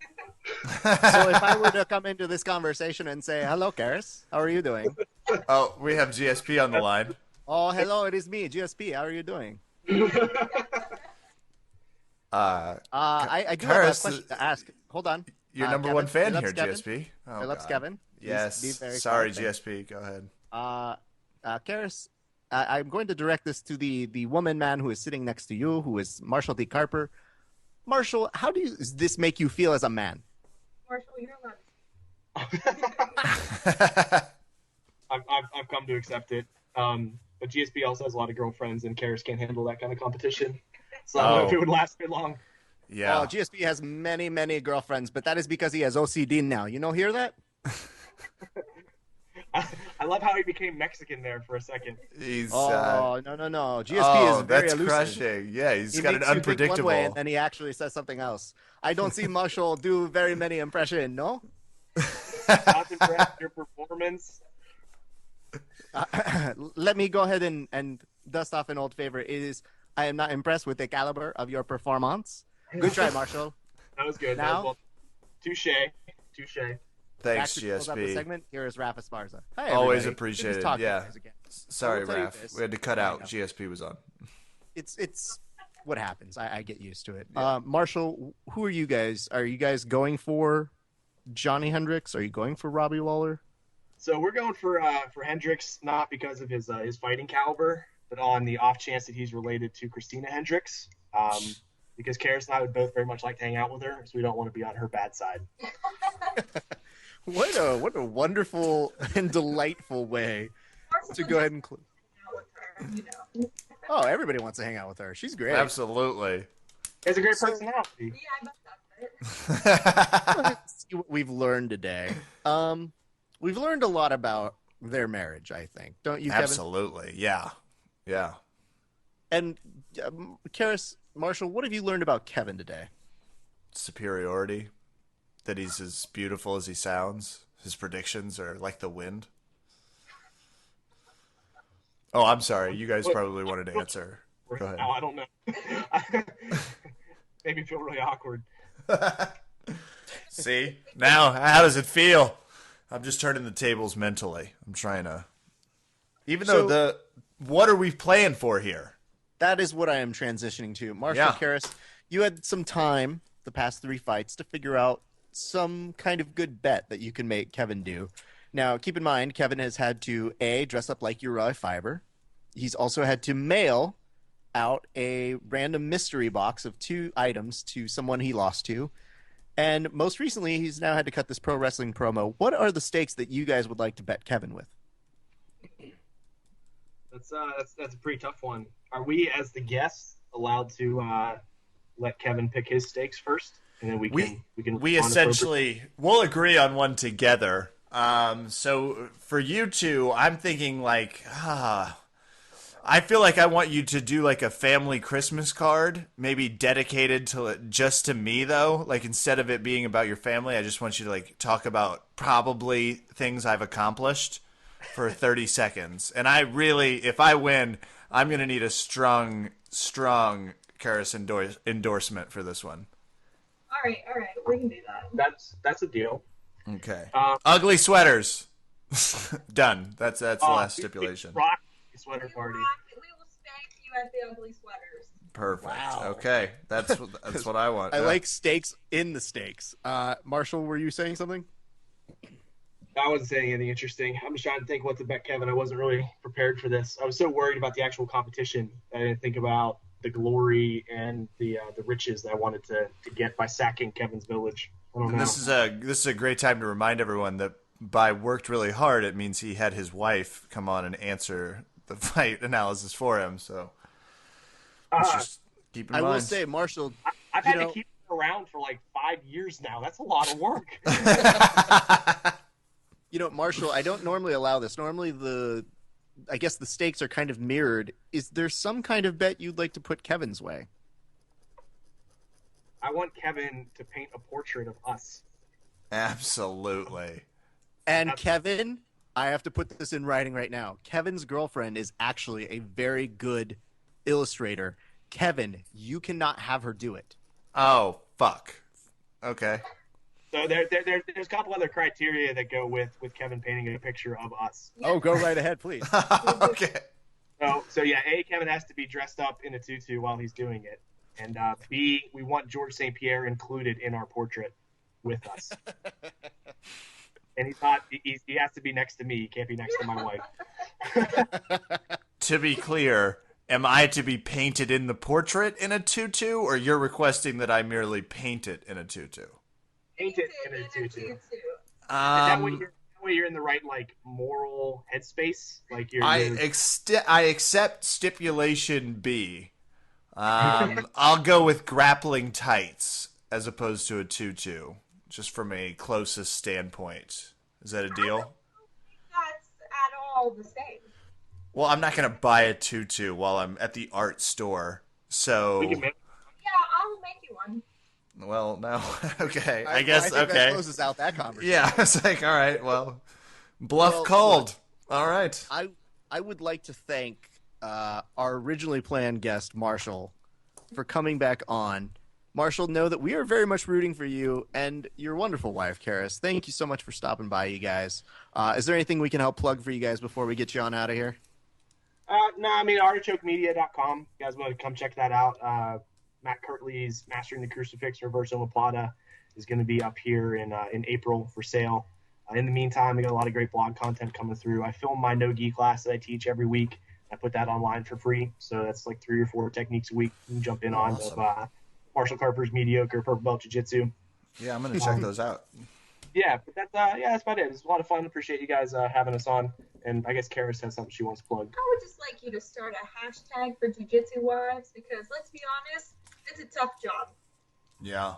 So if I were to come into this conversation and say, hello, Caris, how are you doing? Oh, we have GSP on the line. Oh, hello, it is me, GSP. How are you doing? I do have a question to ask. Hold on. Your number Kevin, one fan here, Kevin. GSP. Oh, Phillips, Kevin. Yes. Sorry, GSP. Go ahead. Caris, I'm going to direct this to the woman man who is sitting next to you, who is Marshall D. Carper. Marshall, how does this make you feel as a man? Marshall, you're allowed. I've come to accept it. But GSP also has a lot of girlfriends, and Caris can't handle that kind of competition. So I don't know if it would last very long. Yeah. GSP has many, many girlfriends, but that is because he has OCD now. You hear that? I love how he became Mexican there for a second. He's no. GSP is very that's elusive. crushing. Yeah, he's got an makes you think unpredictable. one way and then he actually says something else. I don't see Marshall do very many impressions, no? Not impressed with your performance. Let me go ahead and dust off an old favorite. I am not impressed with the caliber of your performance. Good try, Marshall. That was good. Now, touche. Thanks, GSP. GSP. Here is Rafa Sparza. Hi, Always everybody. appreciated. Good to Yeah. talk to you guys again. Sorry, Raph. We had to cut out. GSP was on. It's what happens. I get used to it. Yeah. Marshall, who are you guys? Are you guys going for Johnny Hendricks? Are you going for Robbie Lawler? So we're going for Hendricks, not because of his fighting caliber, but on the off chance that he's related to Christina Hendricks. Because Caris and I would both very much like to hang out with her, so we don't want to be on her bad side. What a wonderful and delightful way to go ahead and Oh, everybody wants to hang out with her. She's great. Absolutely. She has a great personality. Yeah, I bet that's it. Let's see what we've learned today. We've learned a lot about their marriage, I think. Don't you, Kevin? Absolutely. Yeah. Yeah. And Caris, Marshall, what have you learned about Kevin today? Superiority. That he's as beautiful as he sounds. His predictions are like the wind. Oh, I'm sorry. You guys probably wanted to answer. Go ahead. No, I don't know. Made me feel really awkward. See? Now, how does it feel? I'm just turning the tables mentally. I'm trying to... Even though what are we playing for here? That is what I am transitioning to. Marshall, Caris, you had some time the past 3 fights to figure out some kind of good bet that you can make Kevin do. Now, keep in mind, Kevin has had to, A, dress up like Uriah Fiber. He's also had to mail out a random mystery box of 2 items to someone he lost to. And most recently, he's now had to cut this pro wrestling promo. What are the stakes that you guys would like to bet Kevin with? That's a pretty tough one. Are we, as the guests, allowed to let Kevin pick his stakes first? And then we essentially we'll agree on one together. So for you two, I'm thinking like, I feel like I want you to do like a family Christmas card, maybe dedicated to just to me though. Like instead of it being about your family, I just want you to like talk about probably things I've accomplished for 30 seconds. And I really, if I win, I'm going to need a strong Caris endorsement for this one. All right, we can do that. That's a deal. Okay. Ugly sweaters. Done. That's the last stipulation. Rock sweater party. We will spank you at the ugly sweaters. Perfect. Wow. Okay. That's what I want. I like stakes in the stakes. Marshall, were you saying something? I wasn't saying anything interesting. I'm just trying to think what to bet Kevin. I wasn't really prepared for this. I was so worried about the actual competition. I didn't think about the glory and the riches that I wanted to get by sacking Kevin's village. I don't know. This is a great time to remind everyone that by worked really hard, it means he had his wife come on and answer the fight analysis for him. So just keep in mind. I will say, Marshall, I've had to keep him around for like 5 years now. That's a lot of work. Marshall, I don't normally allow this. Normally I guess the stakes are kind of mirrored. Is there some kind of bet you'd like to put Kevin's way? I want Kevin to paint a portrait of us. Absolutely. And Kevin, I have to put this in writing right now. Kevin's girlfriend is actually a very good illustrator. Kevin, you cannot have her do it. Oh, fuck. Okay. So there's a couple other criteria that go with Kevin painting a picture of us. Oh, go right ahead, please. Okay. So yeah, A, Kevin has to be dressed up in a tutu while he's doing it. And B, we want George St. Pierre included in our portrait with us. And he has to be next to me. He can't be next to my wife. To be clear, am I to be painted in the portrait in a tutu, or you're requesting that I merely paint it in a tutu? Paint it in a tutu. That way you're in the right moral headspace. I accept stipulation B. I'll go with grappling tights as opposed to a tutu, just from a closest standpoint. Is that a deal? I don't think that's at all the same. Well, I'm not going to buy a tutu while I'm at the art store, so... Yeah, I'll make you one. Well, no. Okay. I I guess, think okay. that closes out that conversation. Yeah, it's like, all right, well, bluff called. Look, all right. I would like to thank our originally planned guest, Marshall, for coming back on. Marshall, know that we are very much rooting for you and your wonderful wife, Caris. Thank you so much for stopping by, you guys. Is there anything we can help plug for you guys before we get you on out of here? No, I mean, artichokemedia.com. You guys want to come check that out. Matt Kirtley's Mastering the Crucifix Reverse Omoplata is going to be up here in April for sale. In the meantime, we got a lot of great blog content coming through. I film my no-gi class that I teach every week. I put that online for free, so that's like 3 or 4 techniques a week you can jump in on of Marshall Carper's mediocre purple belt jiu-jitsu. Yeah, I'm going to check those out. Yeah, but that's about it. It's a lot of fun. Appreciate you guys having us on. And I guess Caris has something she wants to plug. I would just like you to start a hashtag for Jiu-Jitsu wives because, let's be honest, it's a tough job. Yeah.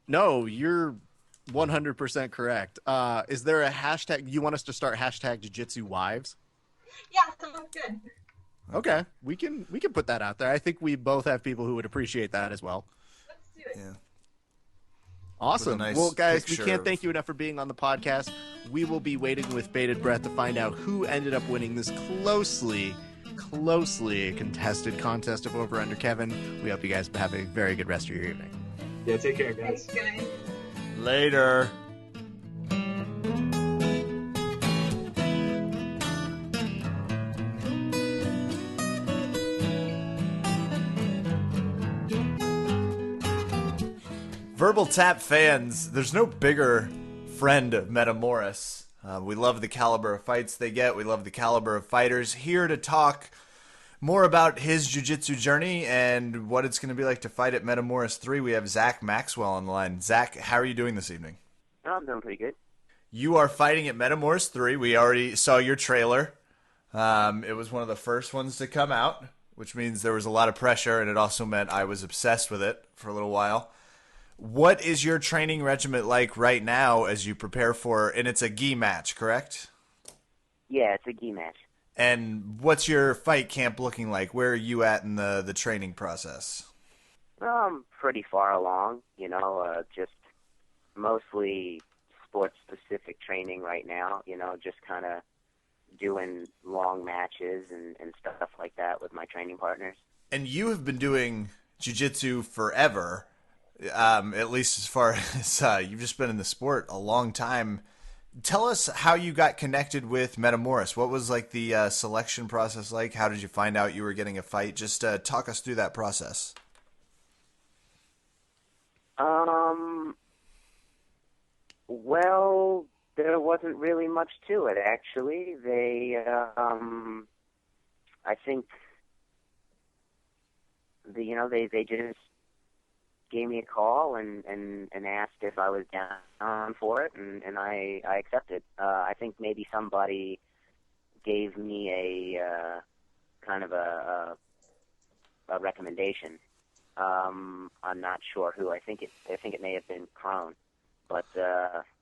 No, you're 100% correct. Is there a hashtag? You want us to start hashtag Jiu-Jitsu wives? Yeah, sounds good. Okay, we can put that out there. I think we both have people who would appreciate that as well. Let's do it. Yeah. Awesome. Nice well, guys, we picture can't of- thank you enough for being on the podcast. We will be waiting with bated breath to find out who ended up winning this closely contested contest of Over Under Kevin. We hope you guys have a very good rest of your evening. Yeah, take care, guys. Thanks, guys. Later. Verbal Tap fans, there's no bigger friend of Metamoris. We love the caliber of fights they get. We love the caliber of fighters. Here to talk more about his jiu-jitsu journey and what it's going to be like to fight at Metamoris 3, we have Zak Maxwell on the line. Zak, how are you doing this evening? Oh, I'm doing pretty good. You are fighting at Metamoris 3. We already saw your trailer. It was one of the first ones to come out, which means there was a lot of pressure, and it also meant I was obsessed with it for a little while. What is your training regimen like right now as you prepare for, and it's a gi match, correct? Yeah, it's a gi match. And what's your fight camp looking like? Where are you at in the training process? I'm pretty far along, just mostly sports-specific training right now, just kind of doing long matches and stuff like that with my training partners. And you have been doing jiu-jitsu forever, at least as far as you've just been in the sport a long time. Tell us how you got connected with Metamoris. What was like the selection process like? How did you find out you were getting a fight? Just talk us through that process. Well, there wasn't really much to it, actually. They, I think, they just gave me a call and asked if I was down for it, and I accepted. I think maybe somebody gave me a kind of a recommendation. I'm not sure who. I think it may have been Crone, but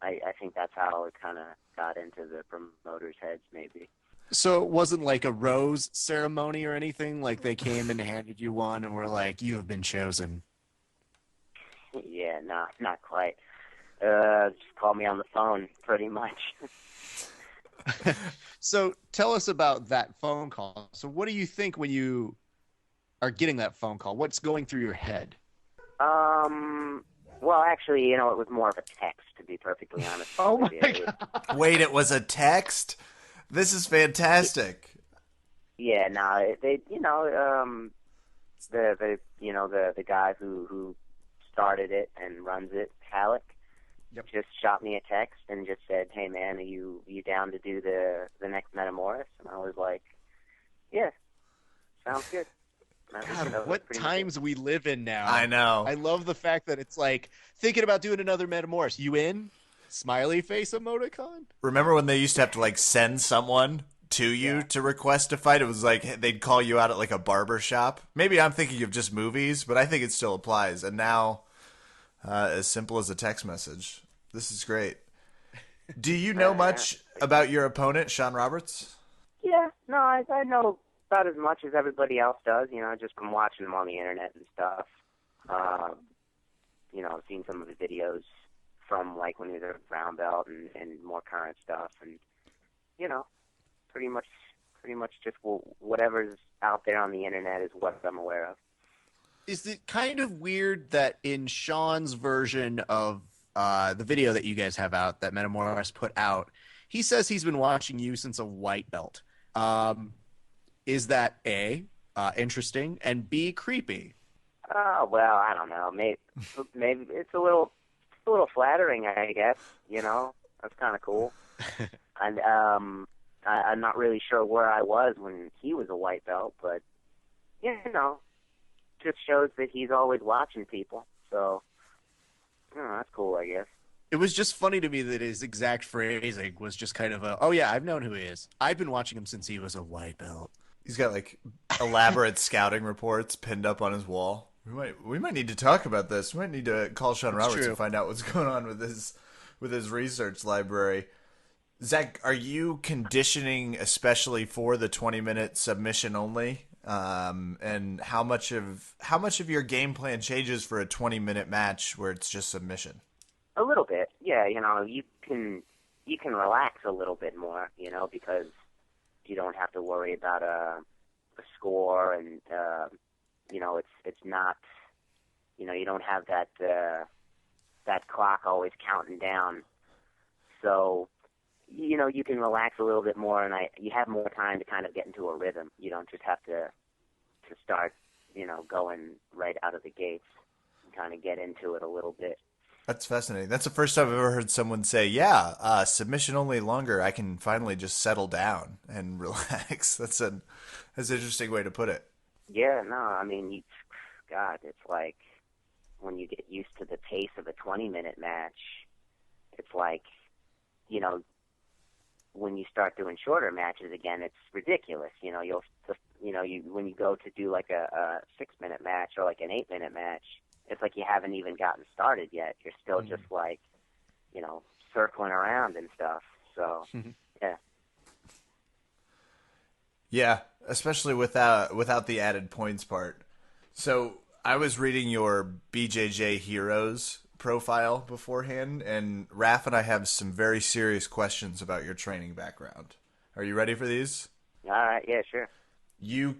I think that's how it kind of got into the promoters' heads, maybe. So it wasn't like a rose ceremony or anything? Like they came and handed you one and were like, you have been chosen. Yeah, not quite. Just call me on the phone, pretty much. So tell us about that phone call. So what do you think when you are getting that phone call? What's going through your head? Well, actually, it was more of a text, to be perfectly honest. Oh my God. Wait, it was a text? This is fantastic. Yeah, no, they, the guy who started it and runs it, Halleck, just shot me a text and just said, "Hey man, are you down to do the next Metamoris?" And I was like, "Yeah, sounds good." God, what times we live in now. I know. I love the fact that it's like thinking about doing another Metamoris. You in? Smiley face emoticon? Remember when they used to have to like send someone to you to request a fight? It was like they'd call you out at like a barber shop. Maybe I'm thinking of just movies, but I think it still applies. And now, as simple as a text message. This is great. Do you know much about your opponent, Sean Roberts? Yeah, no, I know about as much as everybody else does, just from watching them on the internet and stuff. seen some of the videos from like when he was a brown belt and more current stuff, and pretty much just whatever's out there on the internet is what I'm aware of. Is it kind of weird that in Sean's version of the video that you guys have out, that Metamoris put out, he says he's been watching you since a white belt? Is that A, interesting, and B, creepy? Well, I don't know. Maybe it's a little flattering, I guess. That's kind of cool. And I'm not really sure where I was when he was a white belt, but just shows that he's always watching people. So, that's cool, I guess. It was just funny to me that his exact phrasing was just kind of oh yeah, I've known who he is. I've been watching him since he was a white belt. He's got like elaborate scouting reports pinned up on his wall. We might need to talk about this. We might need to call Sean Roberts and find out what's going on with his research library. Zach, are you conditioning especially for the 20-minute submission only? And how much of your game plan changes for a 20-minute match where it's just submission? A little bit, yeah. You can relax a little bit more, because you don't have to worry about a score, and it's not, you don't have that clock always counting down. So, you can relax a little bit more, and you have more time to kind of get into a rhythm. You don't just have to start, going right out of the gates and kind of get into it a little bit. That's fascinating. That's the first time I've ever heard someone say, submission only longer. I can finally just settle down and relax. That's an interesting way to put it. Yeah, no, I mean, God, it's like when you get used to the pace of a 20-minute match, it's like, when you start doing shorter matches again, it's ridiculous. When you go to do like a 6-minute match or like an 8-minute match, it's like you haven't even gotten started yet. You're still just like, circling around and stuff. So, yeah. Yeah, especially without the added points part. So I was reading your BJJ Heroes profile beforehand, and Raph and I have some very serious questions about your training background. Are you ready for these? All right, yeah, sure. You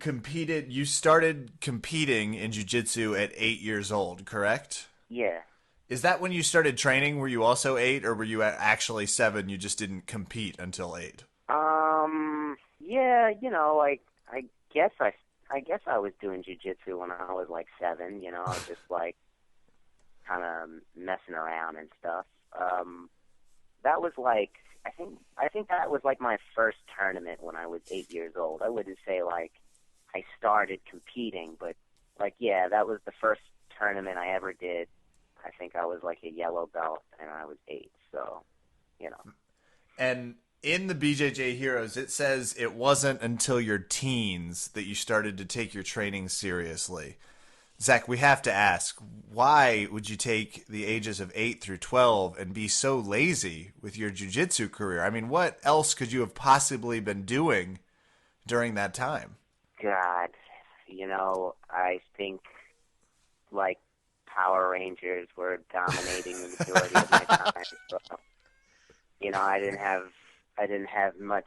started competing in jiu-jitsu at 8 years old, correct? Yeah. Is that when you started training? Were you also 8, or were you actually 7, you just didn't compete until 8? Yeah, I guess I was doing jiu-jitsu when I was like 7, I was just like kind of messing around and stuff. That was like, I think that was like my first tournament when I was 8 years old. I wouldn't say like I started competing, but like, yeah, that was the first tournament I ever did. I think I was like a yellow belt and I was 8. So, And in the BJJ Heroes, it says it wasn't until your teens that you started to take your training seriously. Zach, we have to ask, why would you take the ages of 8 through 12 and be so lazy with your jiu-jitsu career? I mean, what else could you have possibly been doing during that time? God, I think like Power Rangers were dominating the majority of my time. So, I didn't have much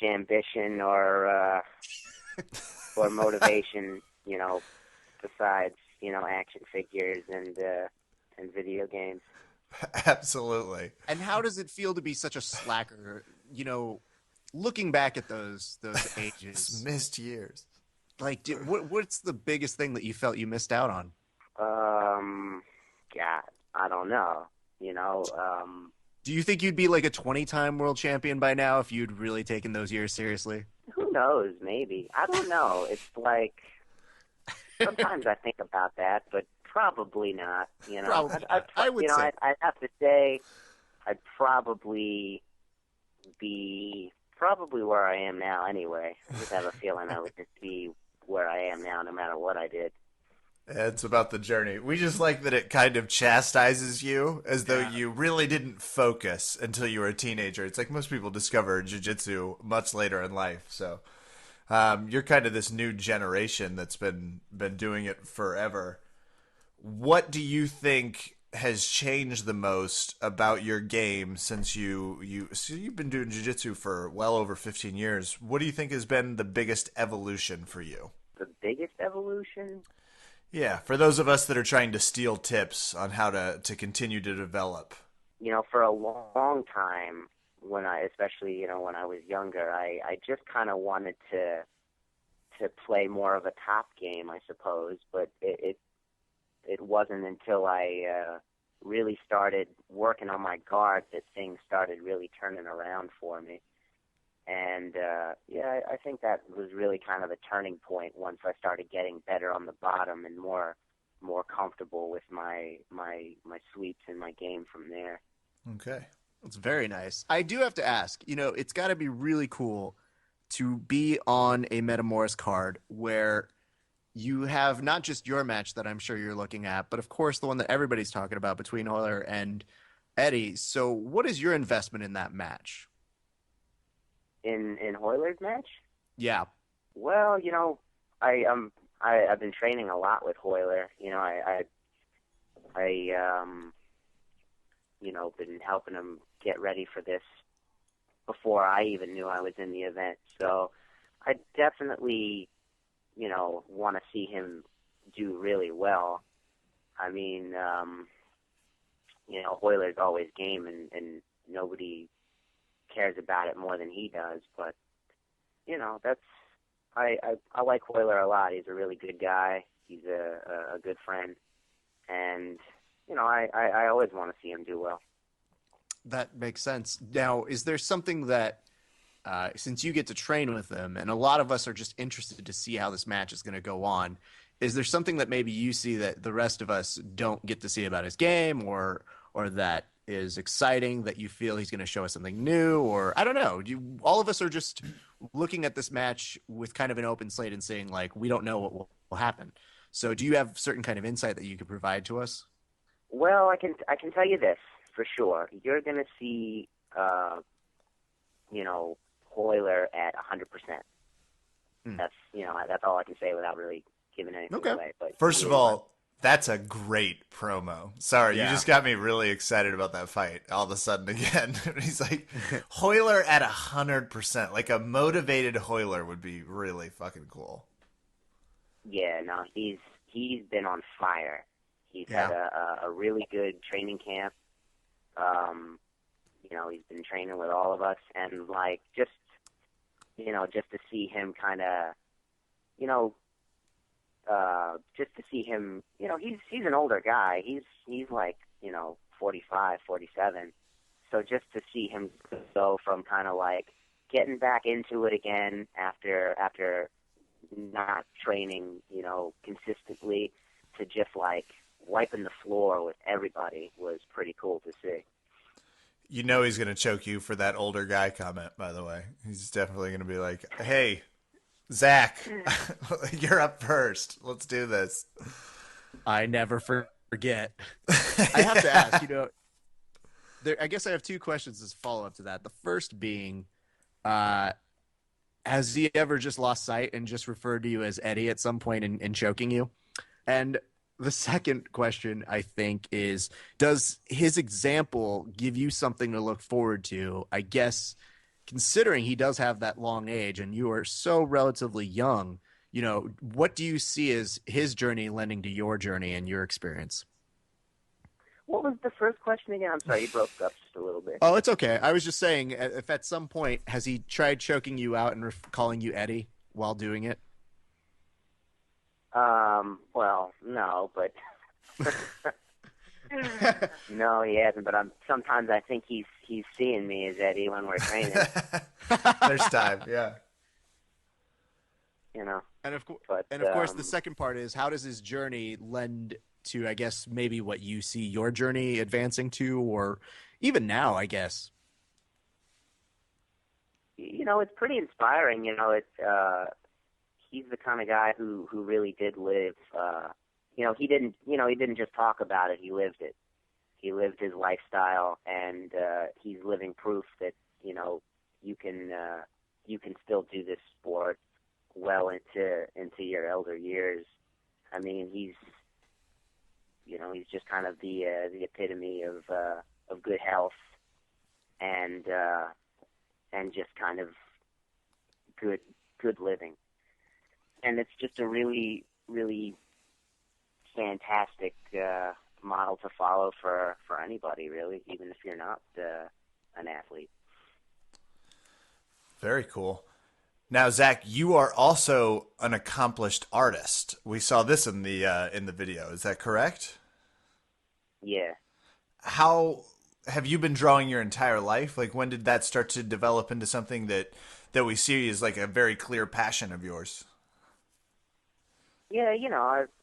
ambition or motivation, besides, action figures and video games. Absolutely. And how does it feel to be such a slacker, looking back at those ages? Missed years. Like, what's the biggest thing that you felt you missed out on? God, I don't know, Do you think you'd be like a 20-time world champion by now if you'd really taken those years seriously? Who knows? Maybe. I don't know. It's like sometimes I think about that, but probably not. Probably not. I would say. I'd have to say I'd probably be where I am now anyway. I just have a feeling I would just be where I am now no matter what I did. It's about the journey. We just like that it kind of chastises you as though you really didn't focus until you were a teenager. It's like most people discover jiu-jitsu much later in life. So you're kind of this new generation that's been doing it forever. What do you think has changed the most about your game since so you've been doing jiu-jitsu for well over 15 years? What do you think has been the biggest evolution for you? The biggest evolution? Yeah, for those of us that are trying to steal tips on how to continue to develop. For a long time, especially when I was younger, I just kind of wanted to play more of a top game, I suppose, but it wasn't until I really started working on my guard that things started really turning around for me. And I think that was really kind of the turning point once I started getting better on the bottom and more comfortable with my sweeps and my game from there. Okay. That's very nice. I do have to ask, it's got to be really cool to be on a Metamoris card where you have not just your match that I'm sure you're looking at, but of course the one that everybody's talking about between Hoyler and Eddie. So what is your investment in that match? In Hoyler's match? Yeah. Well, I've been training a lot with Hoyler. Been helping him get ready for this before I even knew I was in the event. So I definitely, want to see him do really well. I mean, Hoyler's always game, and nobody cares about it more than he does. But, I like Hoyler a lot. He's a really good guy. He's a good friend. And, I always want to see him do well. That makes sense. Now, is there something that, since you get to train with them, and a lot of us are just interested to see how this match is going to go on, is there something that maybe you see that the rest of us don't get to see about his game, or that is exciting, that you feel he's going to show us something new, or I don't know. All of us are just looking at this match with kind of an open slate and saying, like, we don't know what will happen. So do you have certain kind of insight that you could provide to us? Well, I can tell you this for sure. You're going to see, Hoyler at 100%. That's all I can say without really giving anything away. But first of all, that's a great promo. Sorry, Yeah. You just got me really excited about that fight all of a sudden again. He's like, Hoyler at 100%. Like a motivated Hoyler would be really fucking cool. Yeah, no, he's been on fire. He's had a really good training camp. He's been training with all of us, and like just to see him kind of, just to see him, he's an older guy. He's like 45, 47. So just to see him go from kind of like getting back into it again after not training, consistently, to just like wiping the floor with everybody was pretty cool to see. He's going to choke you for that older guy comment, by the way. He's definitely going to be like, hey, Zach, you're up first. Let's do this. I never forget. I have to ask, I guess I have two questions as follow-up to that. The first being, has he ever just lost sight and just referred to you as Eddie at some point in choking you? And the second question, I think, is, does his example give you something to look forward to? I guess, considering he does have that long age and you are so relatively young, what do you see as his journey lending to your journey and your experience? What was the first question again? I'm sorry, you broke up just a little bit. Oh, it's okay. I was just saying, if at some point, has he tried choking you out and calling you Eddie while doing it? Well, no, but no, he hasn't. But sometimes I think he's seeing me as Eddie when we're training. There's time, yeah. And of course, the second part is, how does his journey lend to, I guess, maybe what you see your journey advancing to, or even now, I guess. It's pretty inspiring. He's the kind of guy who really did live. He didn't just talk about it. He lived it. He lived his lifestyle, and he's living proof that you can still do this sport well into your elder years. I mean, he's just kind of the epitome of good health and just kind of good living. And it's just a really, really fantastic model to follow for anybody, really, even if you're not an athlete. Very cool. Now, Zak, you are also an accomplished artist. We saw this in the video. Is that correct? Yeah. How have you been drawing your entire life? Like, when did that start to develop into something that we see is like a very clear passion of yours? Yeah,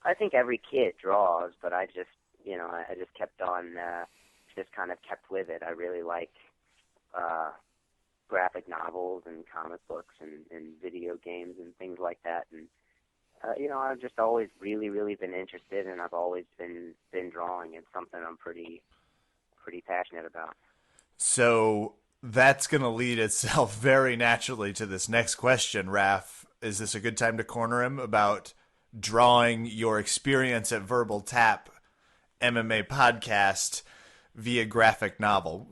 I think every kid draws, but I just kept on, just kind of kept with it. I really like graphic novels and comic books and video games and things like that. And, I've just always really, really been interested, and I've always been drawing. It's something I'm pretty passionate about. So that's going to lead itself very naturally to this next question, Raph. Is this a good time to corner him about drawing your experience at Verbal Tap MMA podcast via graphic novel?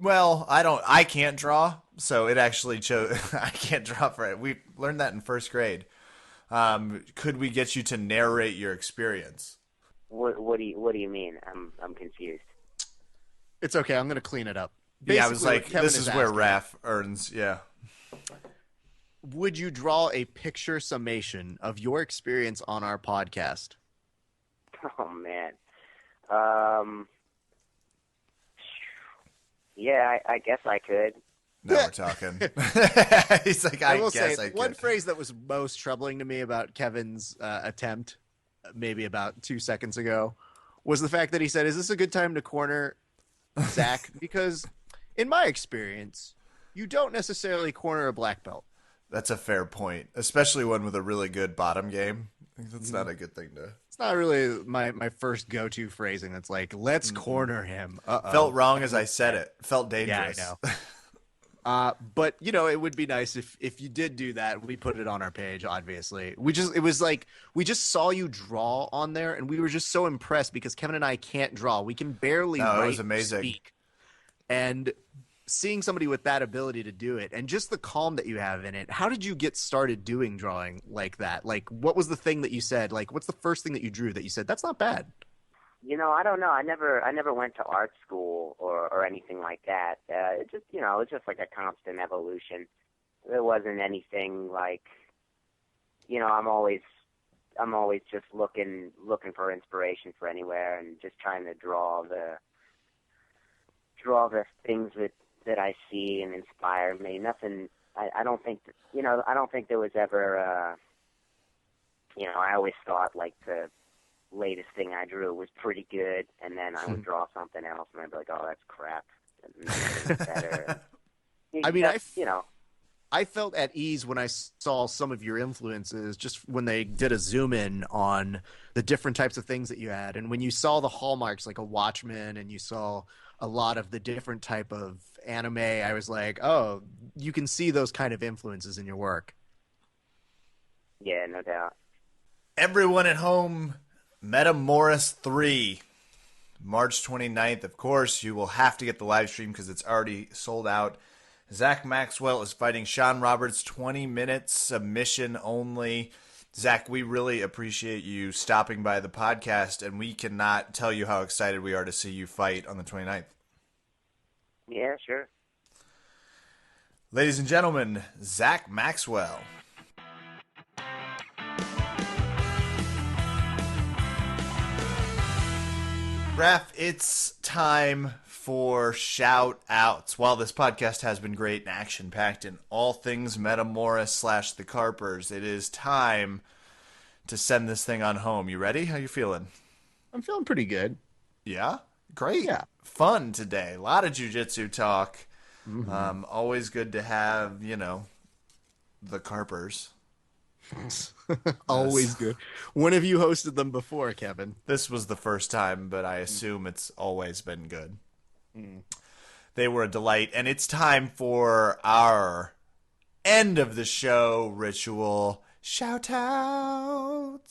I can't draw, so it actually I can't draw for it. We learned that in first grade. Could we get you to narrate your experience? What do you mean? I'm confused. It's okay. I'm going to clean it up. Basically, I was like, this is where Raph earns. Yeah. Would you draw a picture summation of your experience on our podcast? Oh, man. Yeah, I guess I could. Now we're talking. He's like, I will guess say, I could. one phrase that was most troubling to me about Kevin's attempt, maybe about 2 seconds ago, was the fact that he said, is this a good time to corner Zak? Because in my experience, you don't necessarily corner a black belt. That's a fair point, especially one with a really good bottom game. That's not a good thing to... It's not really my first go-to phrasing. That's like, let's corner him. Uh-oh. Felt wrong as I said it. Felt dangerous. Yeah, I know. But it would be nice if you did do that. We put it on our page, obviously. We just saw you draw on there, and we were just so impressed because Kevin and I can't draw. We can barely write it was amazing. Or speak. And seeing somebody with that ability to do it, and just the calm that you have in it. How did you get started doing drawing like that? Like, what was the thing that you said? Like, what's the first thing that you drew that you said that's not bad? I don't know. I never went to art school or anything like that. It was just like a constant evolution. There wasn't anything like, I'm always just looking for inspiration for anywhere and just trying to draw the things that I see and inspire me. Nothing. I don't think there was ever. I always thought like the latest thing I drew was pretty good, and then I would draw something else, and I'd be like, "Oh, that's crap." And better. I mean, I felt at ease when I saw some of your influences, just when they did a zoom in on the different types of things that you had, and when you saw the hallmarks like a Watchmen, and you saw a lot of the different type of anime, I was like, "Oh, you can see those kind of influences in your work." Yeah, no doubt. Everyone at home, Metamoris 3, March 29th. Of course, you will have to get the live stream because it's already sold out. Zak Maxwell is fighting Sean Roberts, 20 minutes, submission only. Zak, we really appreciate you stopping by the podcast, and we cannot tell you how excited we are to see you fight on the 29th. Yeah, sure. Ladies and gentlemen, Zak Maxwell. Raph, it's time for shout outs. While this podcast has been great and action packed in all things Metamoris / the Carpers, it is time to send this thing on home. You ready? How you feeling? I'm feeling pretty good. Yeah? Great. Yeah. Fun today. A lot of jiu-jitsu talk. Mm-hmm. Always good to have, the Carpers. Always good. When have you hosted them before, Kevin? This was the first time, but I assume it's always been good. They were a delight, and it's time for our end of the show ritual shout outs.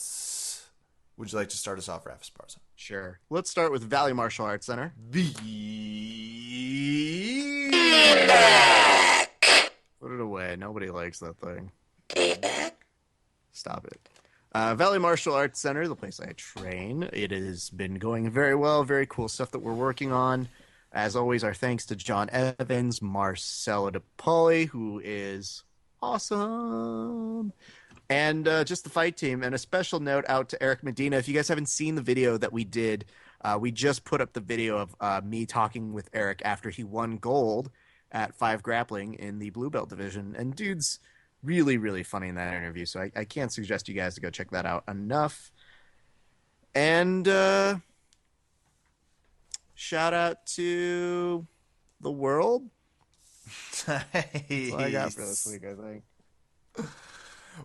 would you like to start us off, Rafa Esparza? Sure. Let's start with Valley Martial Arts Center. Put it away. Nobody likes that thing. Stop it. Valley Martial Arts Center, the place I train. It has been going very well. Very cool stuff that we're working on. As always, our thanks to John Evans, Marcelo DePauli, who is awesome, and just the fight team. And a special note out to Eric Medina. If you guys haven't seen the video that we did, we just put up the video of me talking with Eric after he won gold at 5 Grappling in the Blue Belt division. And dude's really, really funny in that interview, so I can't suggest you guys to go check that out enough. And shout out to the world. Nice. That's all I got for this week, I think.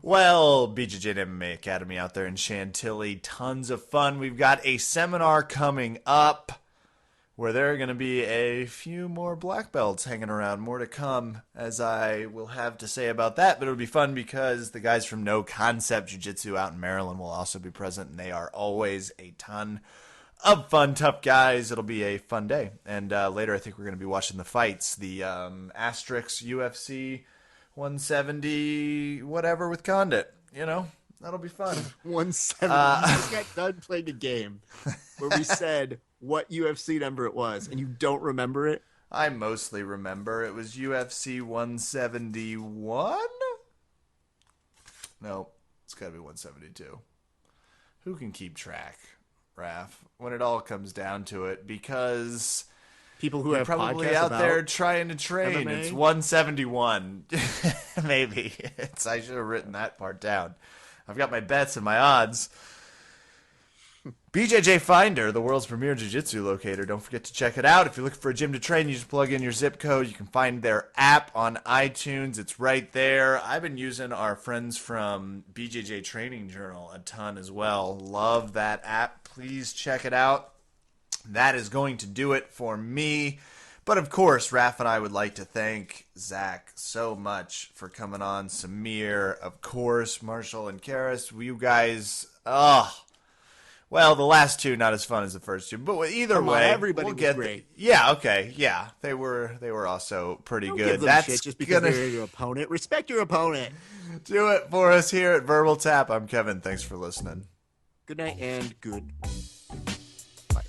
Well, BJJ MMA Academy out there in Chantilly, tons of fun. We've got a seminar coming up where there are going to be a few more black belts hanging around. More to come, as I will have to say about that. But it'll be fun because the guys from No Concept Jiu-Jitsu out in Maryland will also be present, and they are always a ton of fun, tough guys. It'll be a fun day. And later I think we're going to be watching the fights. The Asterix UFC 170 whatever with Condit. You know, that'll be fun. 170. You just got done playing a game where we said what UFC number it was, and you don't remember it? I mostly remember. It was UFC 171? No, it's got to be 172. Who can keep track, Raph, when it all comes down to it? Because people who have probably out there trying to train. MMA? It's 171. Maybe. I should have written that part down. I've got my bets and my odds. BJJ Finder, the world's premier jiu-jitsu locator. Don't forget to check it out. If you're looking for a gym to train, you just plug in your zip code. You can find their app on iTunes. It's right there. I've been using our friends from BJJ Training Journal a ton as well. Love that app. Please check it out. That is going to do it for me. But of course, Raph and I would like to thank Zach so much for coming on. Samir, of course, Marshall and Caris. You guys, well, the last two not as fun as the first two, but either way, everybody was great. Yeah, okay, yeah, they were also pretty Don't good. give them That's shit just because they're your opponent. Respect your opponent. Do it for us here at Verbal Tap. I'm Kevin. Thanks for listening. Good night and good. Bye.